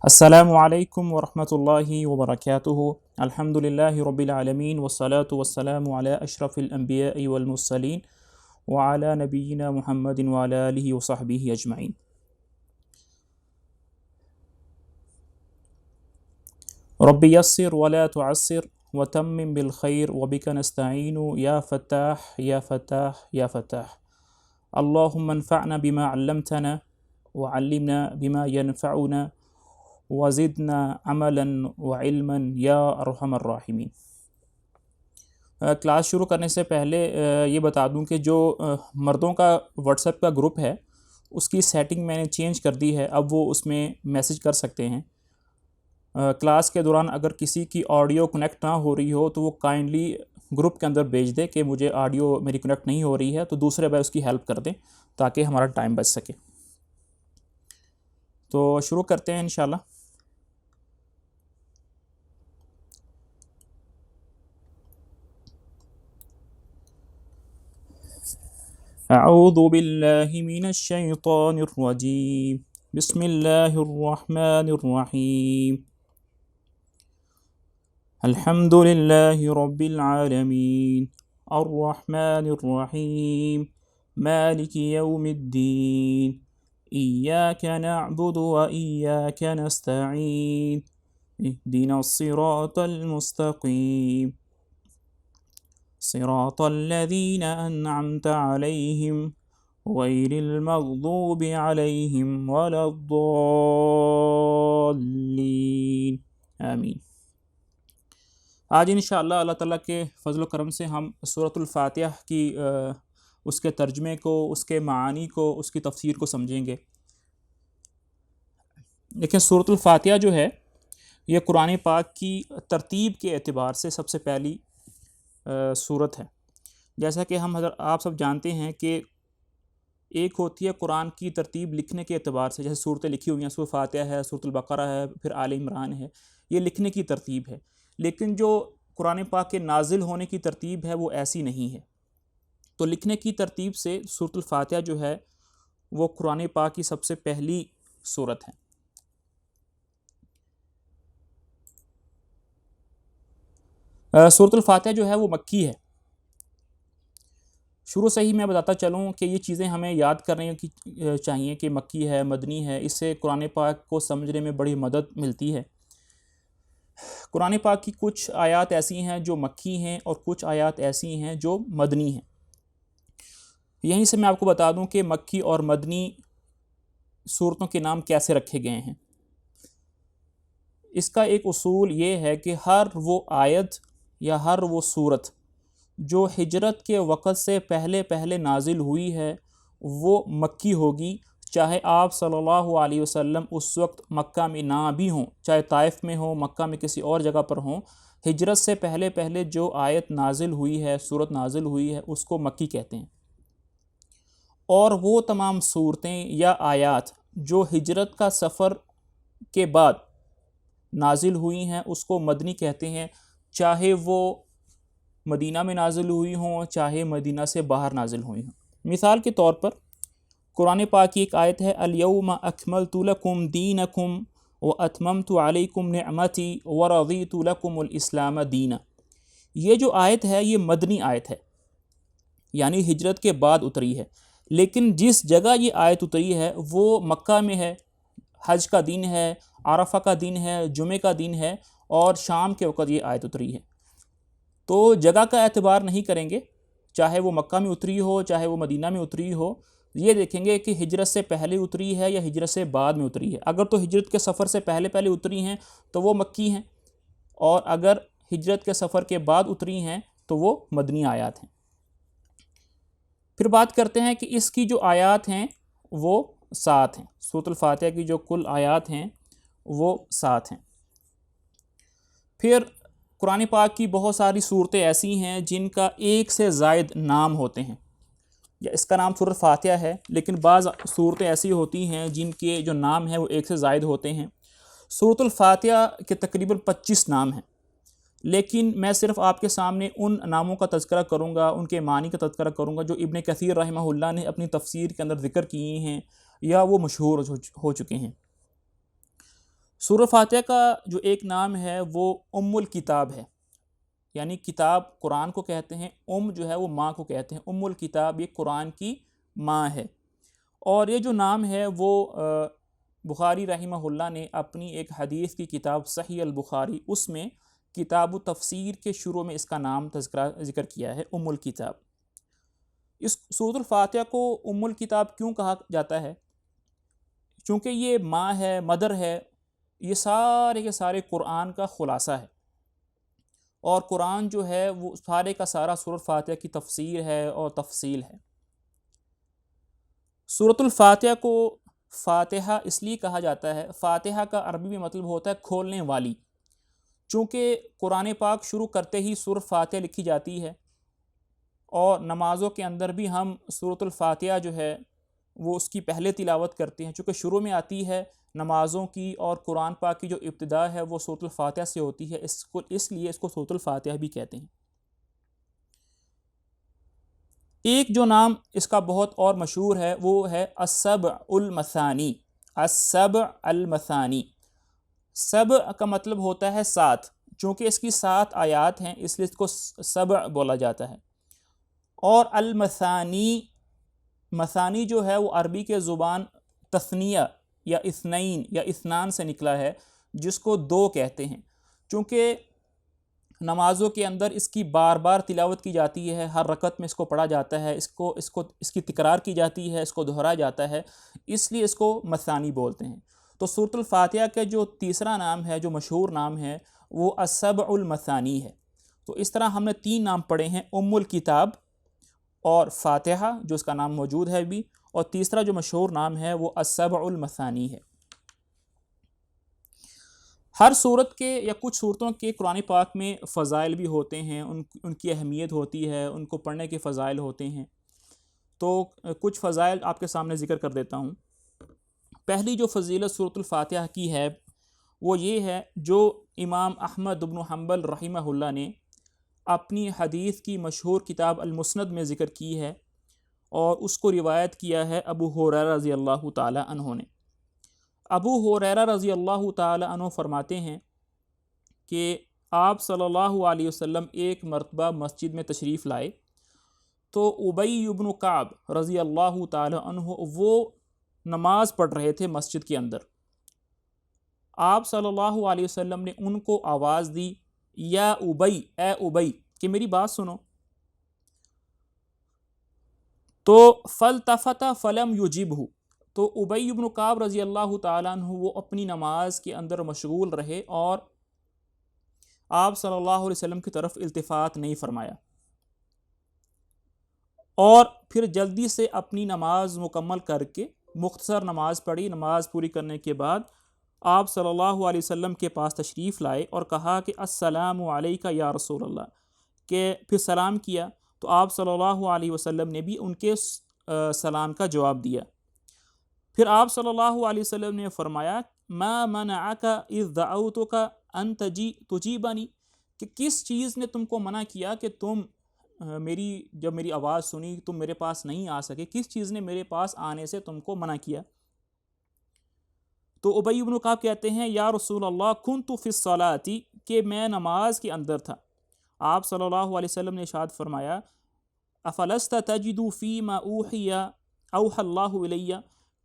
السلام علیکم ورحمۃ اللہ وبرکاتہ۔ الحمد للہ رب العالمین والصلاة والسلام علی اشرف الانبیاء والمرسلین وعلی نبینا محمد وعلی آلہ وصحبہ اجمعین۔ رب یسر ولا تعسر وتمم بالخیر وبک نستعین یا فتاح یا فتاح یا فتاح۔ اللہم انفعنا بما علمتنا وعلمنا بما ينفعنا وزدنا عملا وعلما یا ارحم الراحمین۔ کلاس شروع کرنے سے پہلے یہ بتا دوں کہ جو مردوں کا واٹس ایپ کا گروپ ہے اس کی سیٹنگ میں نے چینج کر دی ہے، اب وہ اس میں میسج کر سکتے ہیں۔ کلاس کے دوران اگر کسی کی آڈیو کنیکٹ نہ ہو رہی ہو تو وہ کائنڈلی گروپ کے اندر بھیج دے کہ مجھے آڈیو میری کنیکٹ نہیں ہو رہی ہے، تو دوسرے بھائی اس کی ہیلپ کر دیں تاکہ ہمارا ٹائم بچ سکے۔ تو شروع کرتے ہیں انشاءاللہ۔ اعوذ باللہ من الشیطان الرجیم، بسم اللہ الرحمن الرحیم، الحمد للہ رب العالمین، الرحمن الرحیم، مالک یوم الدین، ایاک نعبد و ایاک نستعین، اہدنا الصراط المستقیم، صراط الذین انعمت علیہم غیر المغضوب علیہم ولا الضالین، آمین۔ آج انشاءاللہ اللہ تعالیٰ کے فضل و کرم سے ہم سورۃ الفاتحہ کی اس کے ترجمے کو، اس کے معانی کو، اس کی تفسیر کو سمجھیں گے۔ لیکن سورۃ الفاتحہ جو ہے یہ قرآن پاک کی ترتیب کے اعتبار سے سب سے پہلی سورت ہے۔ جیسا کہ آپ سب جانتے ہیں کہ ایک ہوتی ہے قرآن کی ترتیب لکھنے کے اعتبار سے، جیسے صورتیں لکھی ہوئی ہیں، سورۃ فاتحہ ہے، سورۃ البقرہ ہے، پھر آل عمران ہے، یہ لکھنے کی ترتیب ہے۔ لیکن جو قرآن پاک کے نازل ہونے کی ترتیب ہے وہ ایسی نہیں ہے۔ تو لکھنے کی ترتیب سے سورۃ الفاتحہ جو ہے وہ قرآن پاک کی سب سے پہلی سورت ہے۔ سورۃ الفاتحہ جو ہے وہ مکی ہے۔ شروع سے ہی میں بتاتا چلوں کہ یہ چیزیں ہمیں یاد کرنے کی چاہیے کہ مکی ہے، مدنی ہے، اس سے قرآن پاک کو سمجھنے میں بڑی مدد ملتی ہے۔ قرآن پاک کی کچھ آیات ایسی ہیں جو مکی ہیں اور کچھ آیات ایسی ہیں جو مدنی ہیں۔ یہیں سے میں آپ کو بتا دوں کہ مکی اور مدنی صورتوں کے نام کیسے رکھے گئے ہیں۔ اس کا ایک اصول یہ ہے کہ ہر وہ آیت یا ہر وہ صورت جو ہجرت کے وقت سے پہلے نازل ہوئی ہے وہ مکی ہوگی، چاہے آپ صلی اللہ علیہ وسلم اس وقت مکہ میں نہ بھی ہوں، چاہے طائف میں ہوں، مکہ میں کسی اور جگہ پر ہوں، ہجرت سے پہلے جو آیت نازل ہوئی ہے، صورت نازل ہوئی ہے، اس کو مکی کہتے ہیں۔ اور وہ تمام صورتیں یا آیات جو ہجرت کا سفر کے بعد نازل ہوئی ہیں اس کو مدنی کہتے ہیں، چاہے وہ مدینہ میں نازل ہوئی ہوں، چاہے مدینہ سے باہر نازل ہوئی ہوں۔ مثال کے طور پر قرآن پاک کی ایک آیت ہے، الیوم اکملت لکم دینکم واتممت علیکم نعمتی ورضیت لکم الاسلام دینا۔ یہ جو آیت ہے یہ مدنی آیت ہے، یعنی ہجرت کے بعد اتری ہے، لیکن جس جگہ یہ آیت اتری ہے وہ مکہ میں ہے، حج کا دن ہے، عرفہ کا دن ہے، جمعہ کا دن ہے، اور شام کے وقت یہ آیت اتری ہے۔ تو جگہ کا اعتبار نہیں کریں گے، چاہے وہ مکہ میں اتری ہو، چاہے وہ مدینہ میں اتری ہو، یہ دیکھیں گے کہ ہجرت سے پہلے اتری ہے یا ہجرت سے بعد میں اتری ہے۔ اگر تو ہجرت کے سفر سے پہلے اتری ہیں تو وہ مکی ہیں، اور اگر ہجرت کے سفر کے بعد اتری ہیں تو وہ مدنی آیات ہیں۔ پھر بات کرتے ہیں کہ اس کی جو آیات ہیں وہ 7 ہیں۔ سورۃ الفاتحہ کی جو کل آیات ہیں وہ 7 ہیں۔ پھر قرآن پاک کی بہت ساری صورتیں ایسی ہیں جن کا ایک سے زائد نام ہوتے ہیں، یا اس کا نام سورۃ فاتحہ ہے، لیکن بعض صورتیں ایسی ہوتی ہیں جن کے جو نام ہیں وہ ایک سے زائد ہوتے ہیں۔ سورۃ الفاتحہ کے تقریباً 25 نام ہیں، لیکن میں صرف آپ کے سامنے ان ناموں کا تذکرہ کروں گا، ان کے معنی کا تذکرہ کروں گا جو ابن کثیر رحمہ اللہ نے اپنی تفسیر کے اندر ذکر کیے ہیں یا وہ مشہور ہو چکے ہیں۔ سورہ فاتحہ کا جو ایک نام ہے وہ الکتاب ہے، یعنی کتاب قرآن کو کہتے ہیں، جو ہے وہ ماں کو کہتے ہیں، الکتاب یہ قرآن کی ماں ہے۔ اور یہ جو نام ہے وہ بخاری رحمہ اللہ نے اپنی ایک حدیث کی کتاب صحیح البخاری، اس میں کتاب و تفسیر کے شروع میں اس کا نام ذکر کیا ہے، الکتاب۔ اس سورۃ الفاتحہ کو الکتاب کیوں کہا جاتا ہے؟ چونکہ یہ ماں ہے، مدر ہے، یہ سارے کے سارے قرآن کا خلاصہ ہے، اور قرآن جو ہے وہ سارے کا سارا سورۃ الفاتحہ کی تفسیر ہے اور تفصیل ہے۔ سورۃ الفاتحہ کو فاتحہ اس لیے کہا جاتا ہے، فاتحہ کا عربی میں مطلب ہوتا ہے کھولنے والی، چونکہ قرآن پاک شروع کرتے ہی سورۃ فاتحہ لکھی جاتی ہے، اور نمازوں کے اندر بھی ہم سورۃ الفاتحہ جو ہے وہ اس کی پہلے تلاوت کرتے ہیں، چونکہ شروع میں آتی ہے نمازوں کی، اور قرآن پاک کی جو ابتدا ہے وہ سورۃ الفاتحہ سے ہوتی ہے، اس لیے اس کو سورۃ الفاتحہ بھی کہتے ہیں۔ ایک جو نام اس کا بہت اور مشہور ہے وہ ہے السبع المثانی، السبع المثانی۔ سبع کا مطلب ہوتا ہے 7، چونکہ اس کی 7 آیات ہیں اس لیے اس کو سبع بولا جاتا ہے۔ اور المثانی، مثانی جو ہے وہ عربی کے زبان تثنیہ یا اثنین یا اثنان سے نکلا ہے، جس کو 2 کہتے ہیں، چونکہ نمازوں کے اندر اس کی بار بار تلاوت کی جاتی ہے، ہر رکعت میں اس کو پڑھا جاتا ہے، اس کی تکرار کی جاتی ہے، اس کو دہرایا جاتا ہے، اس لیے اس کو مثانی بولتے ہیں۔ تو سورۃ الفاتحہ کا جو تیسرا نام ہے، جو مشہور نام ہے، وہ السبع المثانی ہے۔ تو اس طرح ہم نے 3 نام پڑھے ہیں، الکتاب اور فاتحہ جو اس کا نام موجود ہے بھی، اور تیسرا جو مشہور نام ہے وہ السبع المثانی ہے۔ ہر صورت کے یا کچھ صورتوں کے قرآن پاک میں فضائل بھی ہوتے ہیں، ان کی اہمیت ہوتی ہے، ان کو پڑھنے کے فضائل ہوتے ہیں۔ تو کچھ فضائل آپ کے سامنے ذکر کر دیتا ہوں۔ پہلی جو فضیلت سورۃ الفاتحہ کی ہے وہ یہ ہے، جو امام احمد بن حنبل رحمہ اللہ نے اپنی حدیث کی مشہور کتاب المسند میں ذکر کی ہے، اور اس کو روایت کیا ہے ابو ہریرہ رضی اللہ تعالی عنہ نے۔ ابو ہریرہ رضی اللہ تعالی عنہ فرماتے ہیں کہ آپ صلی اللہ علیہ وسلم ایک مرتبہ مسجد میں تشریف لائے، تو ابی بن کعب رضی اللہ تعالی عنہ وہ نماز پڑھ رہے تھے مسجد کے اندر۔ آپ صلی اللہ علیہ وسلم نے ان کو آواز دی، یا ابی، اے ابی، کہ میری بات سنو۔ تو فالتفت فلم یجبہ، تو ابی بن کعب رضی اللہ تعالیٰ عنہ وہ اپنی نماز کے اندر مشغول رہے، اور آپ صلی اللہ علیہ وسلم کی طرف التفات نہیں فرمایا، اور پھر جلدی سے اپنی نماز مکمل کر کے مختصر نماز پڑھی۔ نماز پوری کرنے کے بعد آپ صلی اللہ علیہ وسلم کے پاس تشریف لائے اور کہا کہ السلام علیکہ یا رسول اللہ، کہ پھر سلام کیا، تو آپ صلی اللہ علیہ وسلم نے بھی ان کے سلام کا جواب دیا۔ پھر آپ صلی اللہ علیہ وسلم نے فرمایا، ما منعک اذ دعوتک ان تجیبنی، کہ کس چیز نے تم کو منع کیا کہ تم جب میری آواز سنی تم میرے پاس نہیں آ سکے، کس چیز نے میرے پاس آنے سے تم کو منع کیا؟ تو ابی بن کعب کہتے ہیں، یا رسول اللہ کنت فی الصلاۃ، کہ میں نماز کے اندر تھا۔ آپ صلی اللہ علیہ وسلم نے ارشاد فرمایا، افلست تجد فیما اوحی اللہ الیہ،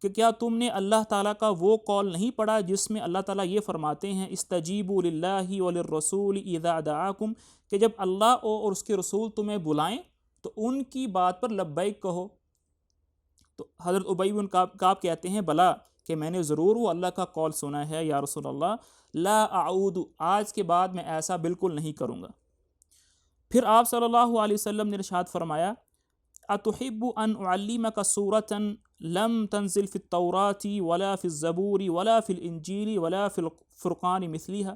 کہ کیا تم نے اللہ تعالیٰ کا وہ قول نہیں پڑھا جس میں اللہ تعالیٰ یہ فرماتے ہیں، استجیبوا للہ وللرسول اذا دعاکم، کہ جب اللہ اور اس کے رسول تمہیں بلائیں تو ان کی بات پر لبیک کہو۔ تو حضرت ابی بن کعب کہتے ہیں، بلا، کہ میں نے ضرور وہ اللہ کا قول سنا ہے یا رسول اللہ، لا اعود، آج کے بعد میں ایسا بالکل نہیں کروں گا۔ پھر آپ صلی اللہ علیہ وسلم نے ارشاد فرمایا، اتحب ان اعلمک سورۃ لم تنزل فی التوراۃ ولا فی الزبور ولا فی الانجیل ولا فی الفرقان مثلھا،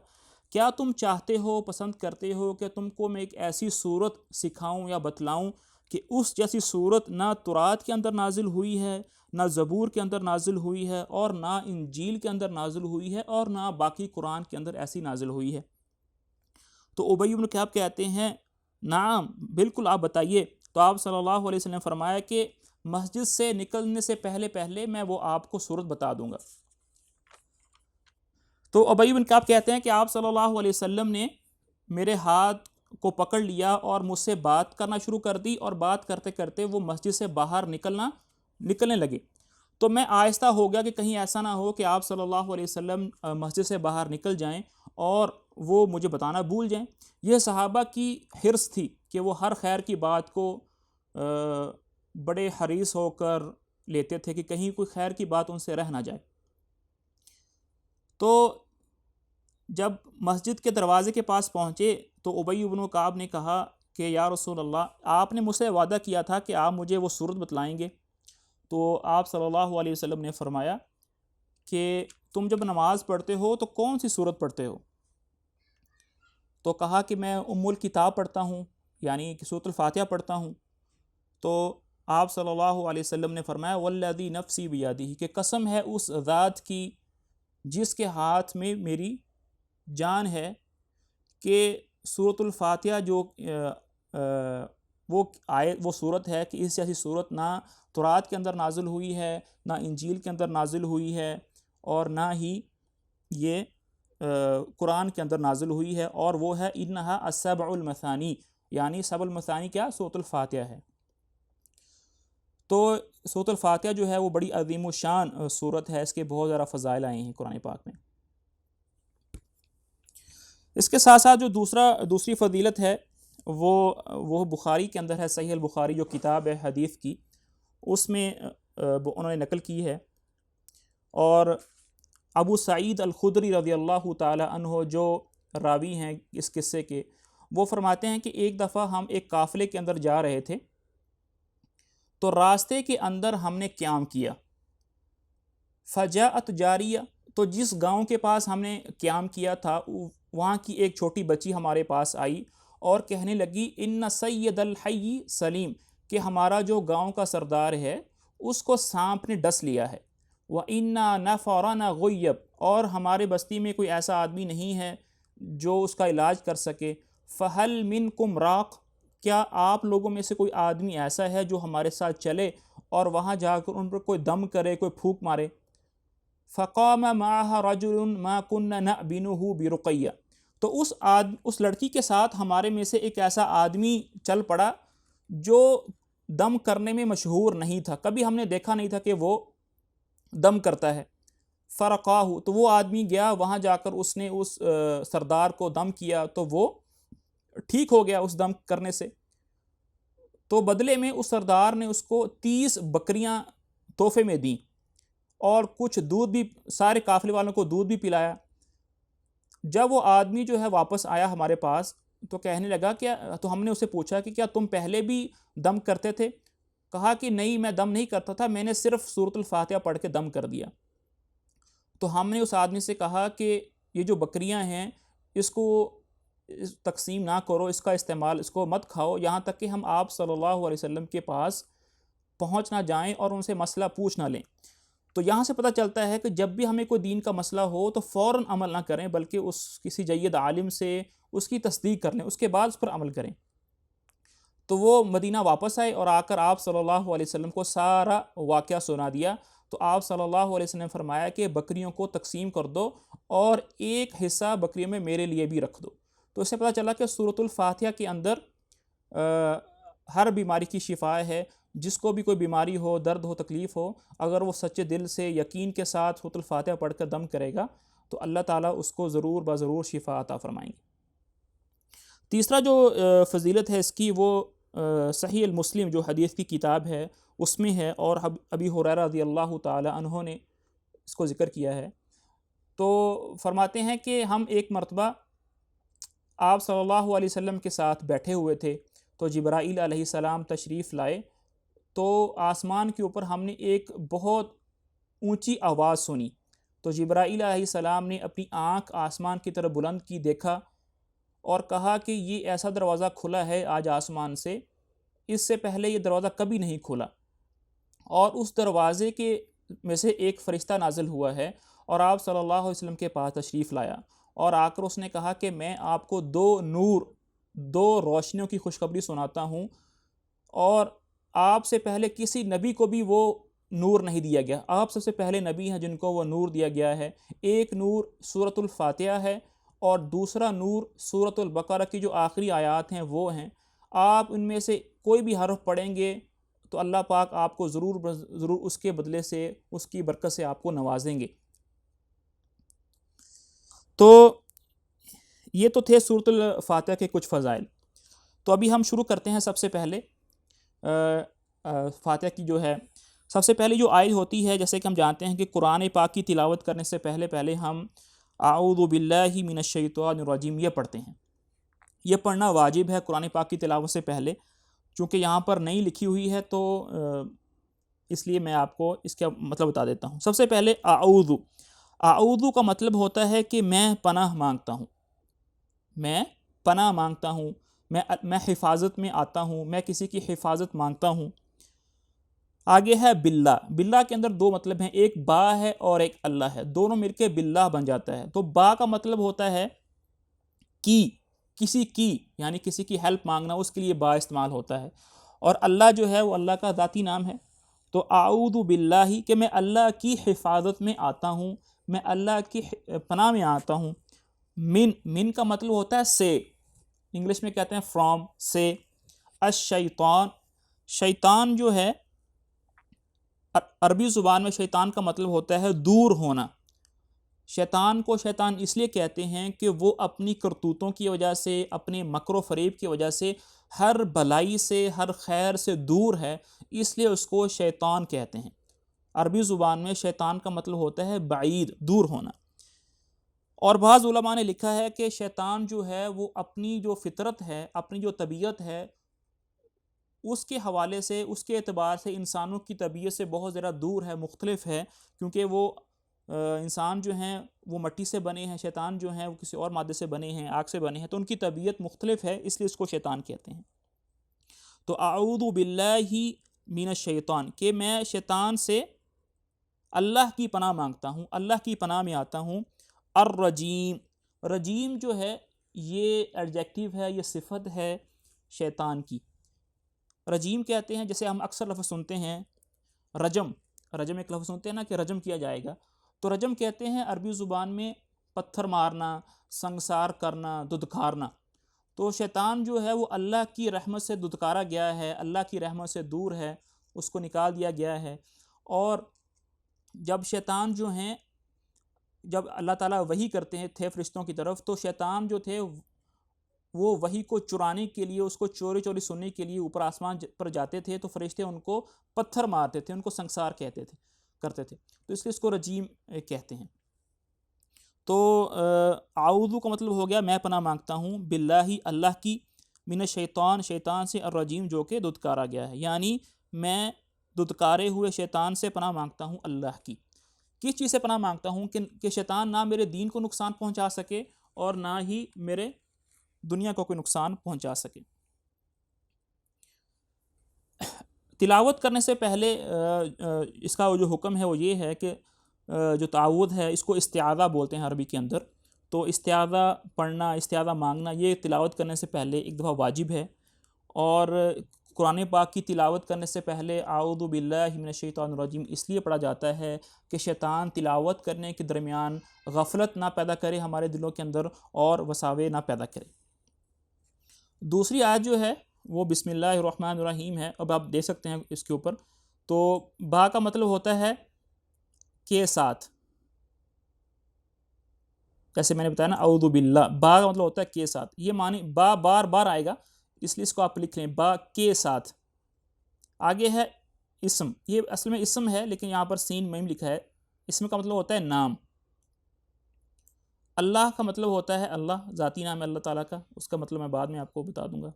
کیا تم چاہتے ہو، پسند کرتے ہو کہ تم کو میں ایک ایسی صورت سکھاؤں یا بتلاؤں کہ اس جیسی صورت نہ تورات کے اندر نازل ہوئی ہے، نہ زبور کے اندر نازل ہوئی ہے، اور نہ انجیل کے اندر نازل ہوئی ہے، اور نہ باقی قرآن کے اندر ایسی نازل ہوئی ہے؟ تو ابی بن کعب کہتے ہیں، نعم، بالکل، آپ بتائیے۔ تو آپ صلی اللہ علیہ وسلم نے فرمایا کہ مسجد سے نکلنے سے پہلے میں وہ آپ کو صورت بتا دوں گا۔ تو ابی بن کعب کہتے ہیں کہ آپ صلی اللہ علیہ وسلم نے میرے ہاتھ کو پکڑ لیا اور مجھ سے بات کرنا شروع کر دی، اور بات کرتے کرتے وہ مسجد سے باہر نکلنے لگے۔ تو میں آہستہ ہو گیا کہ کہیں ایسا نہ ہو کہ آپ صلی اللہ علیہ وسلم مسجد سے باہر نکل جائیں اور وہ مجھے بتانا بھول جائیں۔ یہ صحابہ کی حرص تھی کہ وہ ہر خیر کی بات کو بڑے حریص ہو کر لیتے تھے کہ کہیں کوئی خیر کی بات ان سے رہ نہ جائے۔ تو جب مسجد کے دروازے کے پاس پہنچے تو ابی بن کعب نے کہا کہ یا رسول اللہ، آپ نے مجھ سے وعدہ کیا تھا کہ آپ مجھے وہ صورت بتلائیں گے۔ تو آپ صلی اللہ علیہ وسلم نے فرمایا کہ تم جب نماز پڑھتے ہو تو کون سی صورت پڑھتے ہو؟ تو کہا کہ میں ام الکتاب پڑھتا ہوں، یعنی کہ سورۃ الفاتحہ پڑھتا ہوں۔ تو آپ صلی اللہ علیہ وسلم نے فرمایا والذی نفسی بیدہ، کہ قسم ہے اس ذات کی جس کے ہاتھ میں میری جان ہے، کہ سورۃ الفاتحہ جو وہ صورت ہے کہ اس جیسی صورت نہ تورات کے اندر نازل ہوئی ہے، نہ انجیل کے اندر نازل ہوئی ہے، اور نہ ہی یہ قرآن کے اندر نازل ہوئی ہے، اور وہ ہے انہا السبع المثانی، یعنی سبع المثانی کیا؟ سورۃ الفاتحہ ہے۔ تو سورۃ الفاتحہ جو ہے وہ بڑی عظیم الشان صورت ہے، اس کے بہت زیادہ فضائل آئے ہیں قرآن پاک میں۔ اس کے ساتھ ساتھ جو دوسری فضیلت ہے وہ بخاری کے اندر ہے، صحیح البخاری جو کتاب ہے حدیث کی، اس میں انہوں نے نقل کی ہے۔ اور ابو سعید الخدری رضی اللہ تعالی عنہ جو راوی ہیں اس قصے کے، وہ فرماتے ہیں کہ ایک دفعہ ہم ایک قافلے کے اندر جا رہے تھے، تو راستے کے اندر ہم نے قیام کیا، فجاءت جاریہ، تو جس گاؤں کے پاس ہم نے قیام کیا تھا وہاں کی ایک چھوٹی بچی ہمارے پاس آئی اور کہنے لگی ان سید الحی سلیم، کہ ہمارا جو گاؤں کا سردار ہے اس کو سانپ نے ڈس لیا ہے، وَإِنَّا نَفَرَنَا غُيَّبْ، اور ہمارے بستی میں کوئی ایسا آدمی نہیں ہے جو اس کا علاج کر سکے، فَهَلْ مِنْكُمْ رَاق، کیا آپ لوگوں میں سے کوئی آدمی ایسا ہے جو ہمارے ساتھ چلے اور وہاں جا کر ان پر کوئی دم کرے، کوئی پھونک مارے؟ فَقَامَ مَعَهَا رَجُلٌ مَا كُنَّ نَعْبِنُهُ بِرُقَيَّةٍ، تو اس لڑکی کے ساتھ ہمارے میں سے ایک ایسا آدمی چل پڑا جو دم کرنے میں مشہور نہیں تھا، کبھی ہم نے دیکھا نہیں تھا کہ وہ دم کرتا ہے۔ فرقاہ، تو وہ آدمی گیا وہاں جا کر اس نے اس سردار کو دم کیا تو وہ ٹھیک ہو گیا اس دم کرنے سے۔ تو بدلے میں اس سردار نے اس کو 30 بکریاں تحفے میں دیں اور کچھ دودھ بھی، سارے قافلے والوں کو دودھ بھی پلایا۔ جب وہ آدمی جو ہے واپس آیا ہمارے پاس تو کہنے لگا کہ تو ہم نے اسے پوچھا کہ کیا تم پہلے بھی دم کرتے تھے؟ کہا کہ نہیں، میں دم نہیں کرتا تھا، میں نے صرف سورۃ الفاتحہ پڑھ کے دم کر دیا۔ تو ہم نے اس آدمی سے کہا کہ یہ جو بکریاں ہیں اس کو تقسیم نہ کرو، اس کا استعمال، اس کو مت کھاؤ یہاں تک کہ ہم آپ صلی اللہ علیہ وسلم کے پاس پہنچ نہ جائیں اور ان سے مسئلہ پوچھ نہ لیں۔ تو یہاں سے پتہ چلتا ہے کہ جب بھی ہمیں کوئی دین کا مسئلہ ہو تو فوراً عمل نہ کریں، بلکہ کسی جید عالم سے اس کی تصدیق کر لیں، اس کے بعد اس پر عمل کریں۔ تو وہ مدینہ واپس آئے اور آ کر آپ صلی اللہ علیہ وسلم کو سارا واقعہ سنا دیا۔ تو آپ صلی اللہ علیہ وسلم نے فرمایا کہ بکریوں کو تقسیم کر دو اور ایک حصہ بکریوں میں میرے لیے بھی رکھ دو۔ تو اس سے پتہ چلا کہ سورۃ الفاتحہ کے اندر ہر بیماری کی شفا ہے، جس کو بھی کوئی بیماری ہو، درد ہو، تکلیف ہو، اگر وہ سچے دل سے یقین کے ساتھ سورۃ الفاتحہ پڑھ کر دم کرے گا تو اللہ تعالیٰ اس کو ضرور بضرور شفا عطا فرمائیں گے۔ تیسرا جو فضیلت ہے اس کی، وہ صحیح المسلم جو حدیث کی کتاب ہے اس میں ہے، اور ابی ہریرہ رضی اللہ تعالی عنہ نے اس کو ذکر کیا ہے۔ تو فرماتے ہیں کہ ہم ایک مرتبہ آپ صلی اللہ علیہ وسلم کے ساتھ بیٹھے ہوئے تھے تو جبرائیل علیہ السلام تشریف لائے، تو آسمان کے اوپر ہم نے ایک بہت اونچی آواز سنی۔ تو جبرائیل علیہ السلام نے اپنی آنکھ آسمان کی طرف بلند کی، دیکھا اور کہا کہ یہ ایسا دروازہ کھلا ہے آج آسمان سے، اس سے پہلے یہ دروازہ کبھی نہیں کھلا، اور اس دروازے کے میں سے ایک فرشتہ نازل ہوا ہے اور آپ صلی اللہ علیہ وسلم کے پاس تشریف لایا اور آ کر اس نے کہا کہ میں آپ کو 2 روشنیوں کی خوشخبری سناتا ہوں، اور آپ سے پہلے کسی نبی کو بھی وہ نور نہیں دیا گیا. آپ سب سے پہلے نبی ہیں جن کو وہ نور دیا گیا ہے. ایک نور سورۃ الفاتحہ ہے اور دوسرا نور سورۃ البقرہ کی جو آخری آیات ہیں وہ ہیں. آپ ان میں سے کوئی بھی حرف پڑھیں گے تو اللہ پاک آپ کو ضرور اس کے بدلے سے، اس کی برکت سے آپ کو نوازیں گے. تو یہ تو تھے سورۃ الفاتحہ کے کچھ فضائل. تو ابھی ہم شروع کرتے ہیں. سب سے پہلے فاتحہ کی جو ہے سب سے پہلے جو آیت ہوتی ہے، جیسے کہ ہم جانتے ہیں کہ قرآن پاک کی تلاوت کرنے سے پہلے ہم اعوذ باللہ من الشیطان الرجیم یہ پڑھتے ہیں. یہ پڑھنا واجب ہے قرآن پاک کی تلاوت سے پہلے. چونکہ یہاں پر نہیں لکھی ہوئی ہے تو اس لیے میں آپ کو اس کا مطلب بتا دیتا ہوں. سب سے پہلے اعوذ کا مطلب ہوتا ہے کہ میں پناہ مانگتا ہوں، میں پناہ مانگتا ہوں، میں حفاظت میں آتا ہوں، میں کسی کی حفاظت مانگتا ہوں. آگے ہے باللہ. باللہ کے اندر دو مطلب ہیں، ایک با ہے اور ایک اللہ ہے، دونوں مل کے باللہ بن جاتا ہے. تو با کا مطلب ہوتا ہے کسی کی، یعنی کسی کی ہیلپ مانگنا، اس کے لیے با استعمال ہوتا ہے. اور اللہ جو ہے وہ اللہ کا ذاتی نام ہے. تو اعوذ باللہ کہ میں اللہ کی حفاظت میں آتا ہوں، میں اللہ کی پناہ میں آتا ہوں. من کا مطلب ہوتا ہے سے، انگلش میں کہتے ہیں فرام، سے. الشیطان، شیطان جو ہے عربی زبان میں شیطان کا مطلب ہوتا ہے دور ہونا. شیطان کو شیطان اس لیے کہتے ہیں کہ وہ اپنی کرتوتوں کی وجہ سے، اپنے مکر و فریب کی وجہ سے ہر بھلائی سے، ہر خیر سے دور ہے، اس لیے اس کو شیطان کہتے ہیں. عربی زبان میں شیطان کا مطلب ہوتا ہے بعید، دور ہونا. اور بعض علماء نے لکھا ہے کہ شیطان جو ہے وہ اپنی جو فطرت ہے، اپنی جو طبیعت ہے، اس کے حوالے سے، اس کے اعتبار سے انسانوں کی طبیعت سے بہت زیادہ دور ہے، مختلف ہے. کیونکہ وہ انسان جو ہیں وہ مٹی سے بنے ہیں، شیطان جو ہیں وہ کسی اور مادے سے بنے ہیں، آگ سے بنے ہیں، تو ان کی طبیعت مختلف ہے، اس لیے اس کو شیطان کہتے ہیں. تو اعوذ باللہ من الشیطان کہ میں شیطان سے اللہ کی پناہ مانگتا ہوں، اللہ کی پناہ میں آتا ہوں. الرجیم، رجیم جو ہے یہ ایڈجیکٹیو ہے، یہ صفت ہے شیطان کی. رجیم کہتے ہیں، جیسے ہم اکثر لفظ سنتے ہیں رجم ایک لفظ سنتے ہیں نا کہ رجم کیا جائے گا. تو رجم کہتے ہیں عربی زبان میں پتھر مارنا، سنگسار کرنا، ددکارنا. تو شیطان جو ہے وہ اللہ کی رحمت سے ددکارا گیا ہے، اللہ کی رحمت سے دور ہے، اس کو نکال دیا گیا ہے. اور جب شیطان جو ہیں، جب اللہ تعالیٰ وحی کرتے تھے فرشتوں کی طرف، تو شیطان جو تھے وہ وحی کو چرانے کے لیے، اس کو چوری چوری سننے کے لیے اوپر آسمان پر جاتے تھے، تو فرشتے ان کو پتھر مارتے تھے، ان کو سنگسار کرتے تھے. تو اس لیے اس کو رجیم کہتے ہیں. تو اعوذ کا مطلب ہو گیا میں پناہ مانگتا ہوں، باللہ اللہ کی، من الشیطان شیطان سے، الرجیم جو کہ دھتکارا گیا ہے. یعنی میں دھتکارے ہوئے شیطان سے پناہ مانگتا ہوں اللہ کی. کس چیز سے پناہ مانگتا ہوں؟ کہ شیطان نہ میرے دین کو نقصان پہنچا سکے اور نہ ہی میرے دنیا کو کوئی نقصان پہنچا سکے. تلاوت کرنے سے پہلے اس کا جو حکم ہے وہ یہ ہے کہ جو تعوذ ہے اس کو استعاذہ بولتے ہیں عربی کے اندر. تو استعاذہ پڑھنا، استعاذہ مانگنا، یہ تلاوت کرنے سے پہلے ایک دفعہ واجب ہے. اور قرآن پاک کی تلاوت کرنے سے پہلے اعوذ باللہ من الشیطان الرجیم اس لیے پڑھا جاتا ہے کہ شیطان تلاوت کرنے کے درمیان غفلت نہ پیدا کرے ہمارے دلوں کے اندر اور وساوے نہ پیدا کرے. دوسری آیت جو ہے وہ بسم اللہ الرحمن الرحیم ہے. اب آپ دیکھ سکتے ہیں اس کے اوپر. تو با کا مطلب ہوتا ہے کے ساتھ، جیسے میں نے بتایا نا اعوذ باللہ، با کا مطلب ہوتا ہے کے ساتھ. یہ معنی با بار بار آئے گا، اس لیے اس کو آپ لکھ لیں با کے ساتھ. آگے ہے اسم. یہ اصل میں اسم ہے لیکن یہاں پر سین میم لکھا ہے. اسم کا مطلب ہوتا ہے نام. اللہ کا مطلب ہوتا ہے اللہ، ذاتی نام ہے اللہ تعالیٰ کا، اس کا مطلب میں بعد میں آپ کو بتا دوں گا.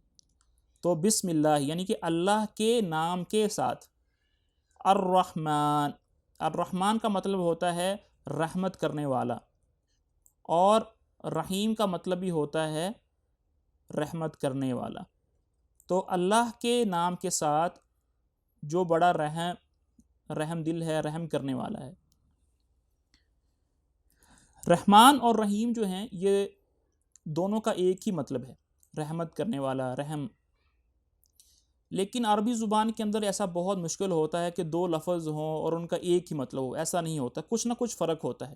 تو بسم اللہ یعنی کہ اللہ کے نام کے ساتھ. الرحمن، الرحمن کا مطلب ہوتا ہے رحمت کرنے والا، اور رحیم کا مطلب بھی ہوتا ہے رحمت کرنے والا. تو اللہ کے نام کے ساتھ جو بڑا رحم دل ہے، رحم کرنے والا ہے. رحمان اور رحیم جو ہیں یہ دونوں کا ایک ہی مطلب ہے، رحمت کرنے والا، رحم. لیکن عربی زبان کے اندر ایسا بہت مشکل ہوتا ہے کہ دو لفظ ہوں اور ان کا ایک ہی مطلب ہو، ایسا نہیں ہوتا، کچھ نہ کچھ فرق ہوتا ہے۔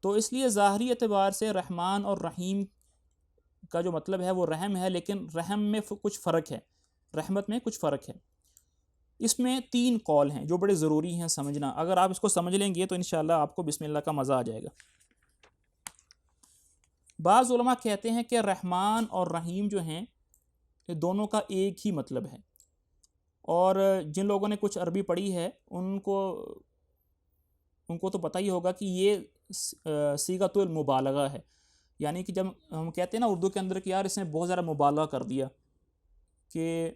تو اس لیے ظاہری اعتبار سے رحمان اور رحیم کا جو مطلب ہے وہ رحم ہے، لیکن رحم میں کچھ فرق ہے، رحمت میں کچھ فرق ہے۔ اس میں 3 قول ہیں جو بڑے ضروری ہیں سمجھنا، اگر آپ اس کو سمجھ لیں گے تو انشاءاللہ آپ کو بسم اللہ کا مزہ آ جائے گا۔ بعض علماء کہتے ہیں کہ رحمان اور رحیم جو ہیں یہ دونوں کا ایک ہی مطلب ہے، اور جن لوگوں نے کچھ عربی پڑھی ہے ان کو تو پتہ ہی ہوگا کہ یہ صیغۃ المبالغہ ہے، یعنی کہ جب ہم کہتے ہیں نا اردو کے اندر کہ یار اس نے بہت زیادہ مبالغہ کر دیا، کہ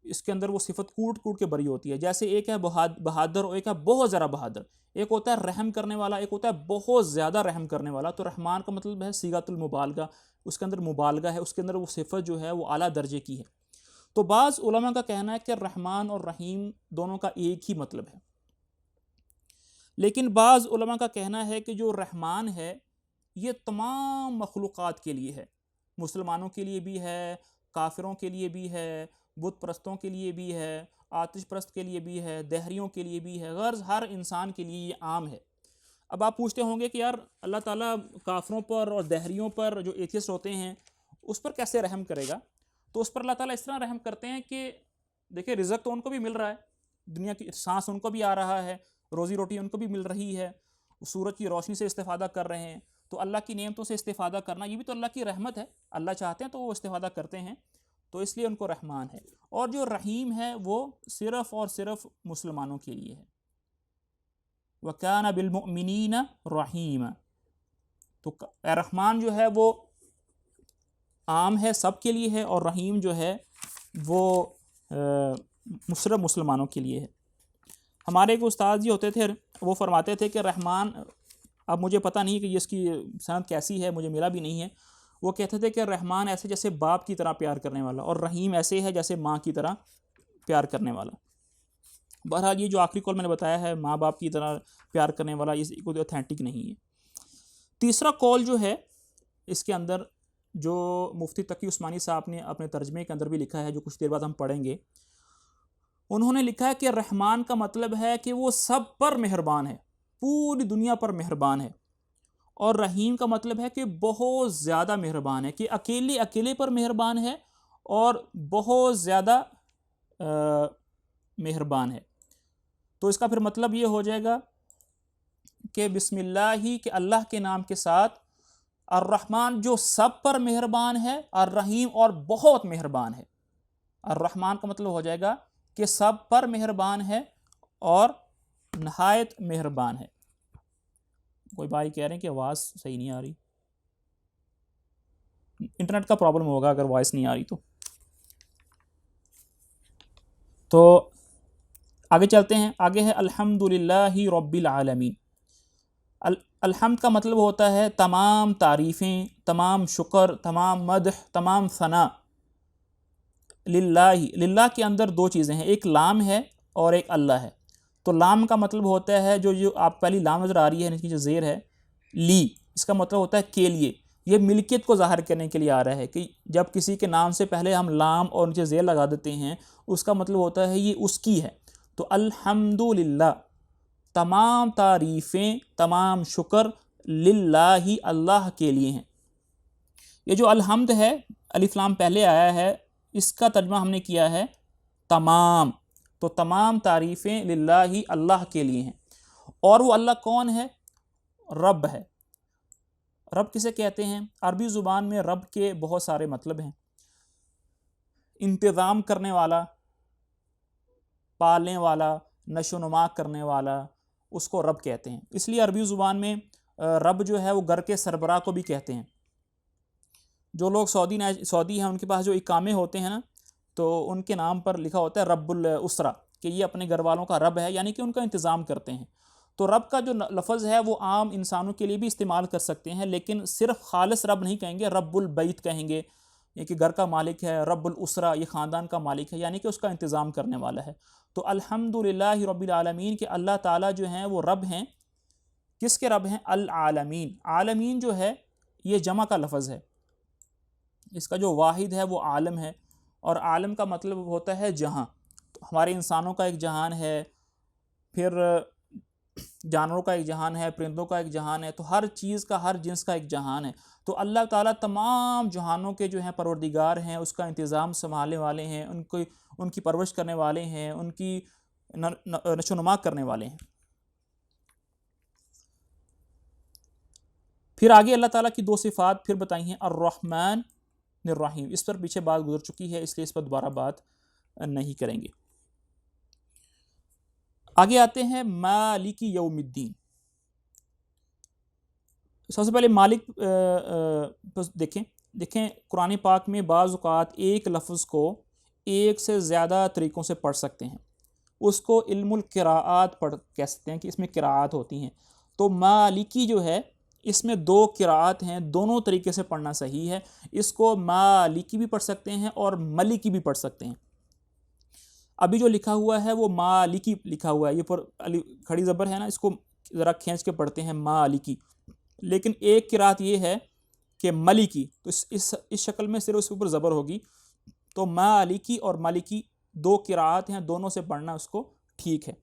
اس کے اندر وہ صفت کوٹ کوٹ کے بری ہوتی ہے، جیسے ایک ہے بہادر اور ایک ہے بہت زیادہ بہادر، ایک ہوتا ہے رحم کرنے والا، ایک ہوتا ہے بہت زیادہ رحم کرنے والا۔ تو رحمان کا مطلب ہے صیغۃ المبالغہ، اس کے اندر مبالغہ ہے، اس کے اندر وہ صفت جو ہے وہ اعلیٰ درجے کی ہے۔ تو بعض علماء کا کہنا ہے کہ رحمان اور رحیم دونوں کا ایک ہی مطلب ہے، لیکن بعض علماء کا کہنا ہے کہ جو رحمان ہے یہ تمام مخلوقات کے لیے ہے، مسلمانوں کے لیے بھی ہے، کافروں کے لیے بھی ہے، بت پرستوں کے لیے بھی ہے، آتش پرست کے لیے بھی ہے، دہریوں کے لیے بھی ہے، غرض ہر انسان کے لیے یہ عام ہے۔ اب آپ پوچھتے ہوں گے کہ یار اللہ تعالیٰ کافروں پر اور دہریوں پر جو ایتھیسٹ ہوتے ہیں اس پر کیسے رحم کرے گا؟ تو اس پر اللہ تعالیٰ اس طرح رحم کرتے ہیں کہ دیکھیں رزق تو ان کو بھی مل رہا ہے، دنیا کی سانس ان کو بھی آ رہا ہے، روزی روٹی ان کو بھی مل رہی ہے، سورج کی روشنی سے استفادہ کر رہے ہیں، تو اللہ کی نعمتوں سے استفادہ کرنا یہ بھی تو اللہ کی رحمت ہے، اللہ چاہتے ہیں تو وہ استفادہ کرتے ہیں، تو اس لیے ان کو رحمان ہے۔ اور جو رحیم ہے وہ صرف اور صرف مسلمانوں کے لیے ہے، وَكَانَ بِالْمُؤْمِنِينَ رَحِيمًا۔ تو رحمان جو ہے وہ عام ہے، سب کے لیے ہے، اور رحیم جو ہے وہ صرف مسلمانوں کے لیے ہے۔ ہمارے ایک استاد جی ہوتے تھے، وہ فرماتے تھے کہ رحمان، اب مجھے پتہ نہیں کہ اس کی سند کیسی ہے، مجھے ملا بھی نہیں ہے، وہ کہتے تھے کہ رحمان ایسے جیسے باپ کی طرح پیار کرنے والا، اور رحیم ایسے ہے جیسے ماں کی طرح پیار کرنے والا۔ بہرحال یہ جو آخری قول میں نے بتایا ہے ماں باپ کی طرح پیار کرنے والا، یہ کوئی اوتھینٹک نہیں ہے۔ تیسرا قول جو ہے اس کے اندر جو مفتی تقی عثمانی صاحب نے اپنے ترجمے کے اندر بھی لکھا ہے، جو کچھ دیر بعد ہم پڑھیں گے، انہوں نے لکھا ہے کہ رحمان کا مطلب ہے کہ وہ سب پر مہربان ہے، پوری دنیا پر مہربان ہے، اور رحیم کا مطلب ہے کہ بہت زیادہ مہربان ہے، کہ اکیلے پر مہربان ہے اور بہت زیادہ مہربان ہے۔ تو اس کا پھر مطلب یہ ہو جائے گا کہ بسم اللہ ہی کہ اللہ کے نام کے ساتھ، الرحمن جو سب پر مہربان ہے، الرحیم اور بہت مہربان ہے۔ الرحمن کا مطلب ہو جائے گا کہ سب پر مہربان ہے اور نہایت مہربان ہے۔ کوئی بھائی کہہ رہے ہیں کہ آواز صحیح نہیں آ رہی، انٹرنیٹ کا پرابلم ہوگا اگر وائس نہیں آ رہی تو آگے چلتے ہیں۔ آگے ہے الحمدللہ رب العالمین۔ الحمد کا مطلب ہوتا ہے تمام تعریفیں، تمام شکر، تمام مدح، تمام ثنا للہ کے اندر 2 چیزیں ہیں، ایک لام ہے اور ایک اللہ ہے۔ تو لام کا مطلب ہوتا ہے جو آپ پہلی لام نظر آ رہی ہے، اس کی جو زیر ہے لی، اس کا مطلب ہوتا ہے کے لیے، یہ ملکیت کو ظاہر کرنے کے لیے آ رہا ہے، کہ جب کسی کے نام سے پہلے ہم لام اور نیچے زیر لگا دیتے ہیں اس کا مطلب ہوتا ہے یہ اس کی ہے۔ تو الحمدللہ تمام تعریفیں، تمام شکر للہ اللہ کے لیے ہیں۔ یہ جو الحمد ہے، الف لام پہلے آیا ہے، اس کا ترجمہ ہم نے کیا ہے تمام، تو تمام تعریفیں للہ اللہ کے لیے ہیں۔ اور وہ اللہ کون ہے؟ رب ہے۔ رب کسے کہتے ہیں؟ عربی زبان میں رب کے بہت سارے مطلب ہیں۔ انتظام کرنے والا، پالنے والا، نشو و نما کرنے والا، اس کو رب کہتے ہیں۔ اس لیے عربی زبان میں رب جو ہے وہ گھر کے سربراہ کو بھی کہتے ہیں۔ جو لوگ سعودی ہیں ان کے پاس جو اقامے ہوتے ہیں نا، تو ان کے نام پر لکھا ہوتا ہے رب الاسرہ، کہ یہ اپنے گھر والوں کا رب ہے، یعنی کہ ان کا انتظام کرتے ہیں۔ تو رب کا جو لفظ ہے وہ عام انسانوں کے لیے بھی استعمال کر سکتے ہیں، لیکن صرف خالص رب نہیں کہیں گے، رب البیت کہیں گے، یہ کہ گھر کا مالک ہے، رب الاسرہ یہ خاندان کا مالک ہے، یعنی کہ اس کا انتظام کرنے والا ہے۔ تو الحمدللہ رب العالمین کہ اللہ تعالیٰ جو ہیں وہ رب ہیں۔ کس کے رب ہیں؟ العالمین۔ عالمین جو ہے یہ جمع کا لفظ ہے، اس کا جو واحد ہے وہ عالم ہے، اور عالم کا مطلب ہوتا ہے جہاں. تو ہمارے انسانوں کا ایک جہان ہے، پھر جانوروں کا ایک جہان ہے، پرندوں کا ایک جہان ہے، تو ہر چیز کا، ہر جنس کا ایک جہان ہے. تو اللہ تعالیٰ تمام جہانوں کے جو ہیں پروردگار ہیں، اس کا انتظام سنبھالنے والے ہیں، ان کی پرورش کرنے والے ہیں، ان کی نشو و نما کرنے والے ہیں. پھر آگے اللہ تعالیٰ کی 2 صفات پھر بتائی ہیں، الرحمن الرحیم. اس پر پیچھے بات گزر چکی ہے، اس لیے اس پر دوبارہ بات نہیں کریں گے. آگے آتے ہیں مالک یوم الدین. سب سے پہلے مالک دیکھیں قرآن پاک میں بعض اوقات ایک لفظ کو ایک سے زیادہ طریقوں سے پڑھ سکتے ہیں. اس کو علم القراءات کہہ سکتے ہیں کہ اس میں قراءات ہوتی ہیں. تو مالکی جو ہے اس میں 2 قراءات ہیں، دونوں طریقے سے پڑھنا صحیح ہے. اس کو مالکی بھی پڑھ سکتے ہیں اور ملکی بھی پڑھ سکتے ہیں. ابھی جو لکھا ہوا ہے وہ مالکی لکھا ہوا ہے، یہ پر کھڑی زبر ہے نا، اس کو ذرا کھینچ کے پڑھتے ہیں مالکی. لیکن ایک قراءت یہ ہے کہ ملکی، تو اس شکل میں صرف اس کے اوپر زبر ہوگی. تو مالکی اور ملکی 2 قراءات ہیں، دونوں سے پڑھنا اس کو ٹھیک ہے.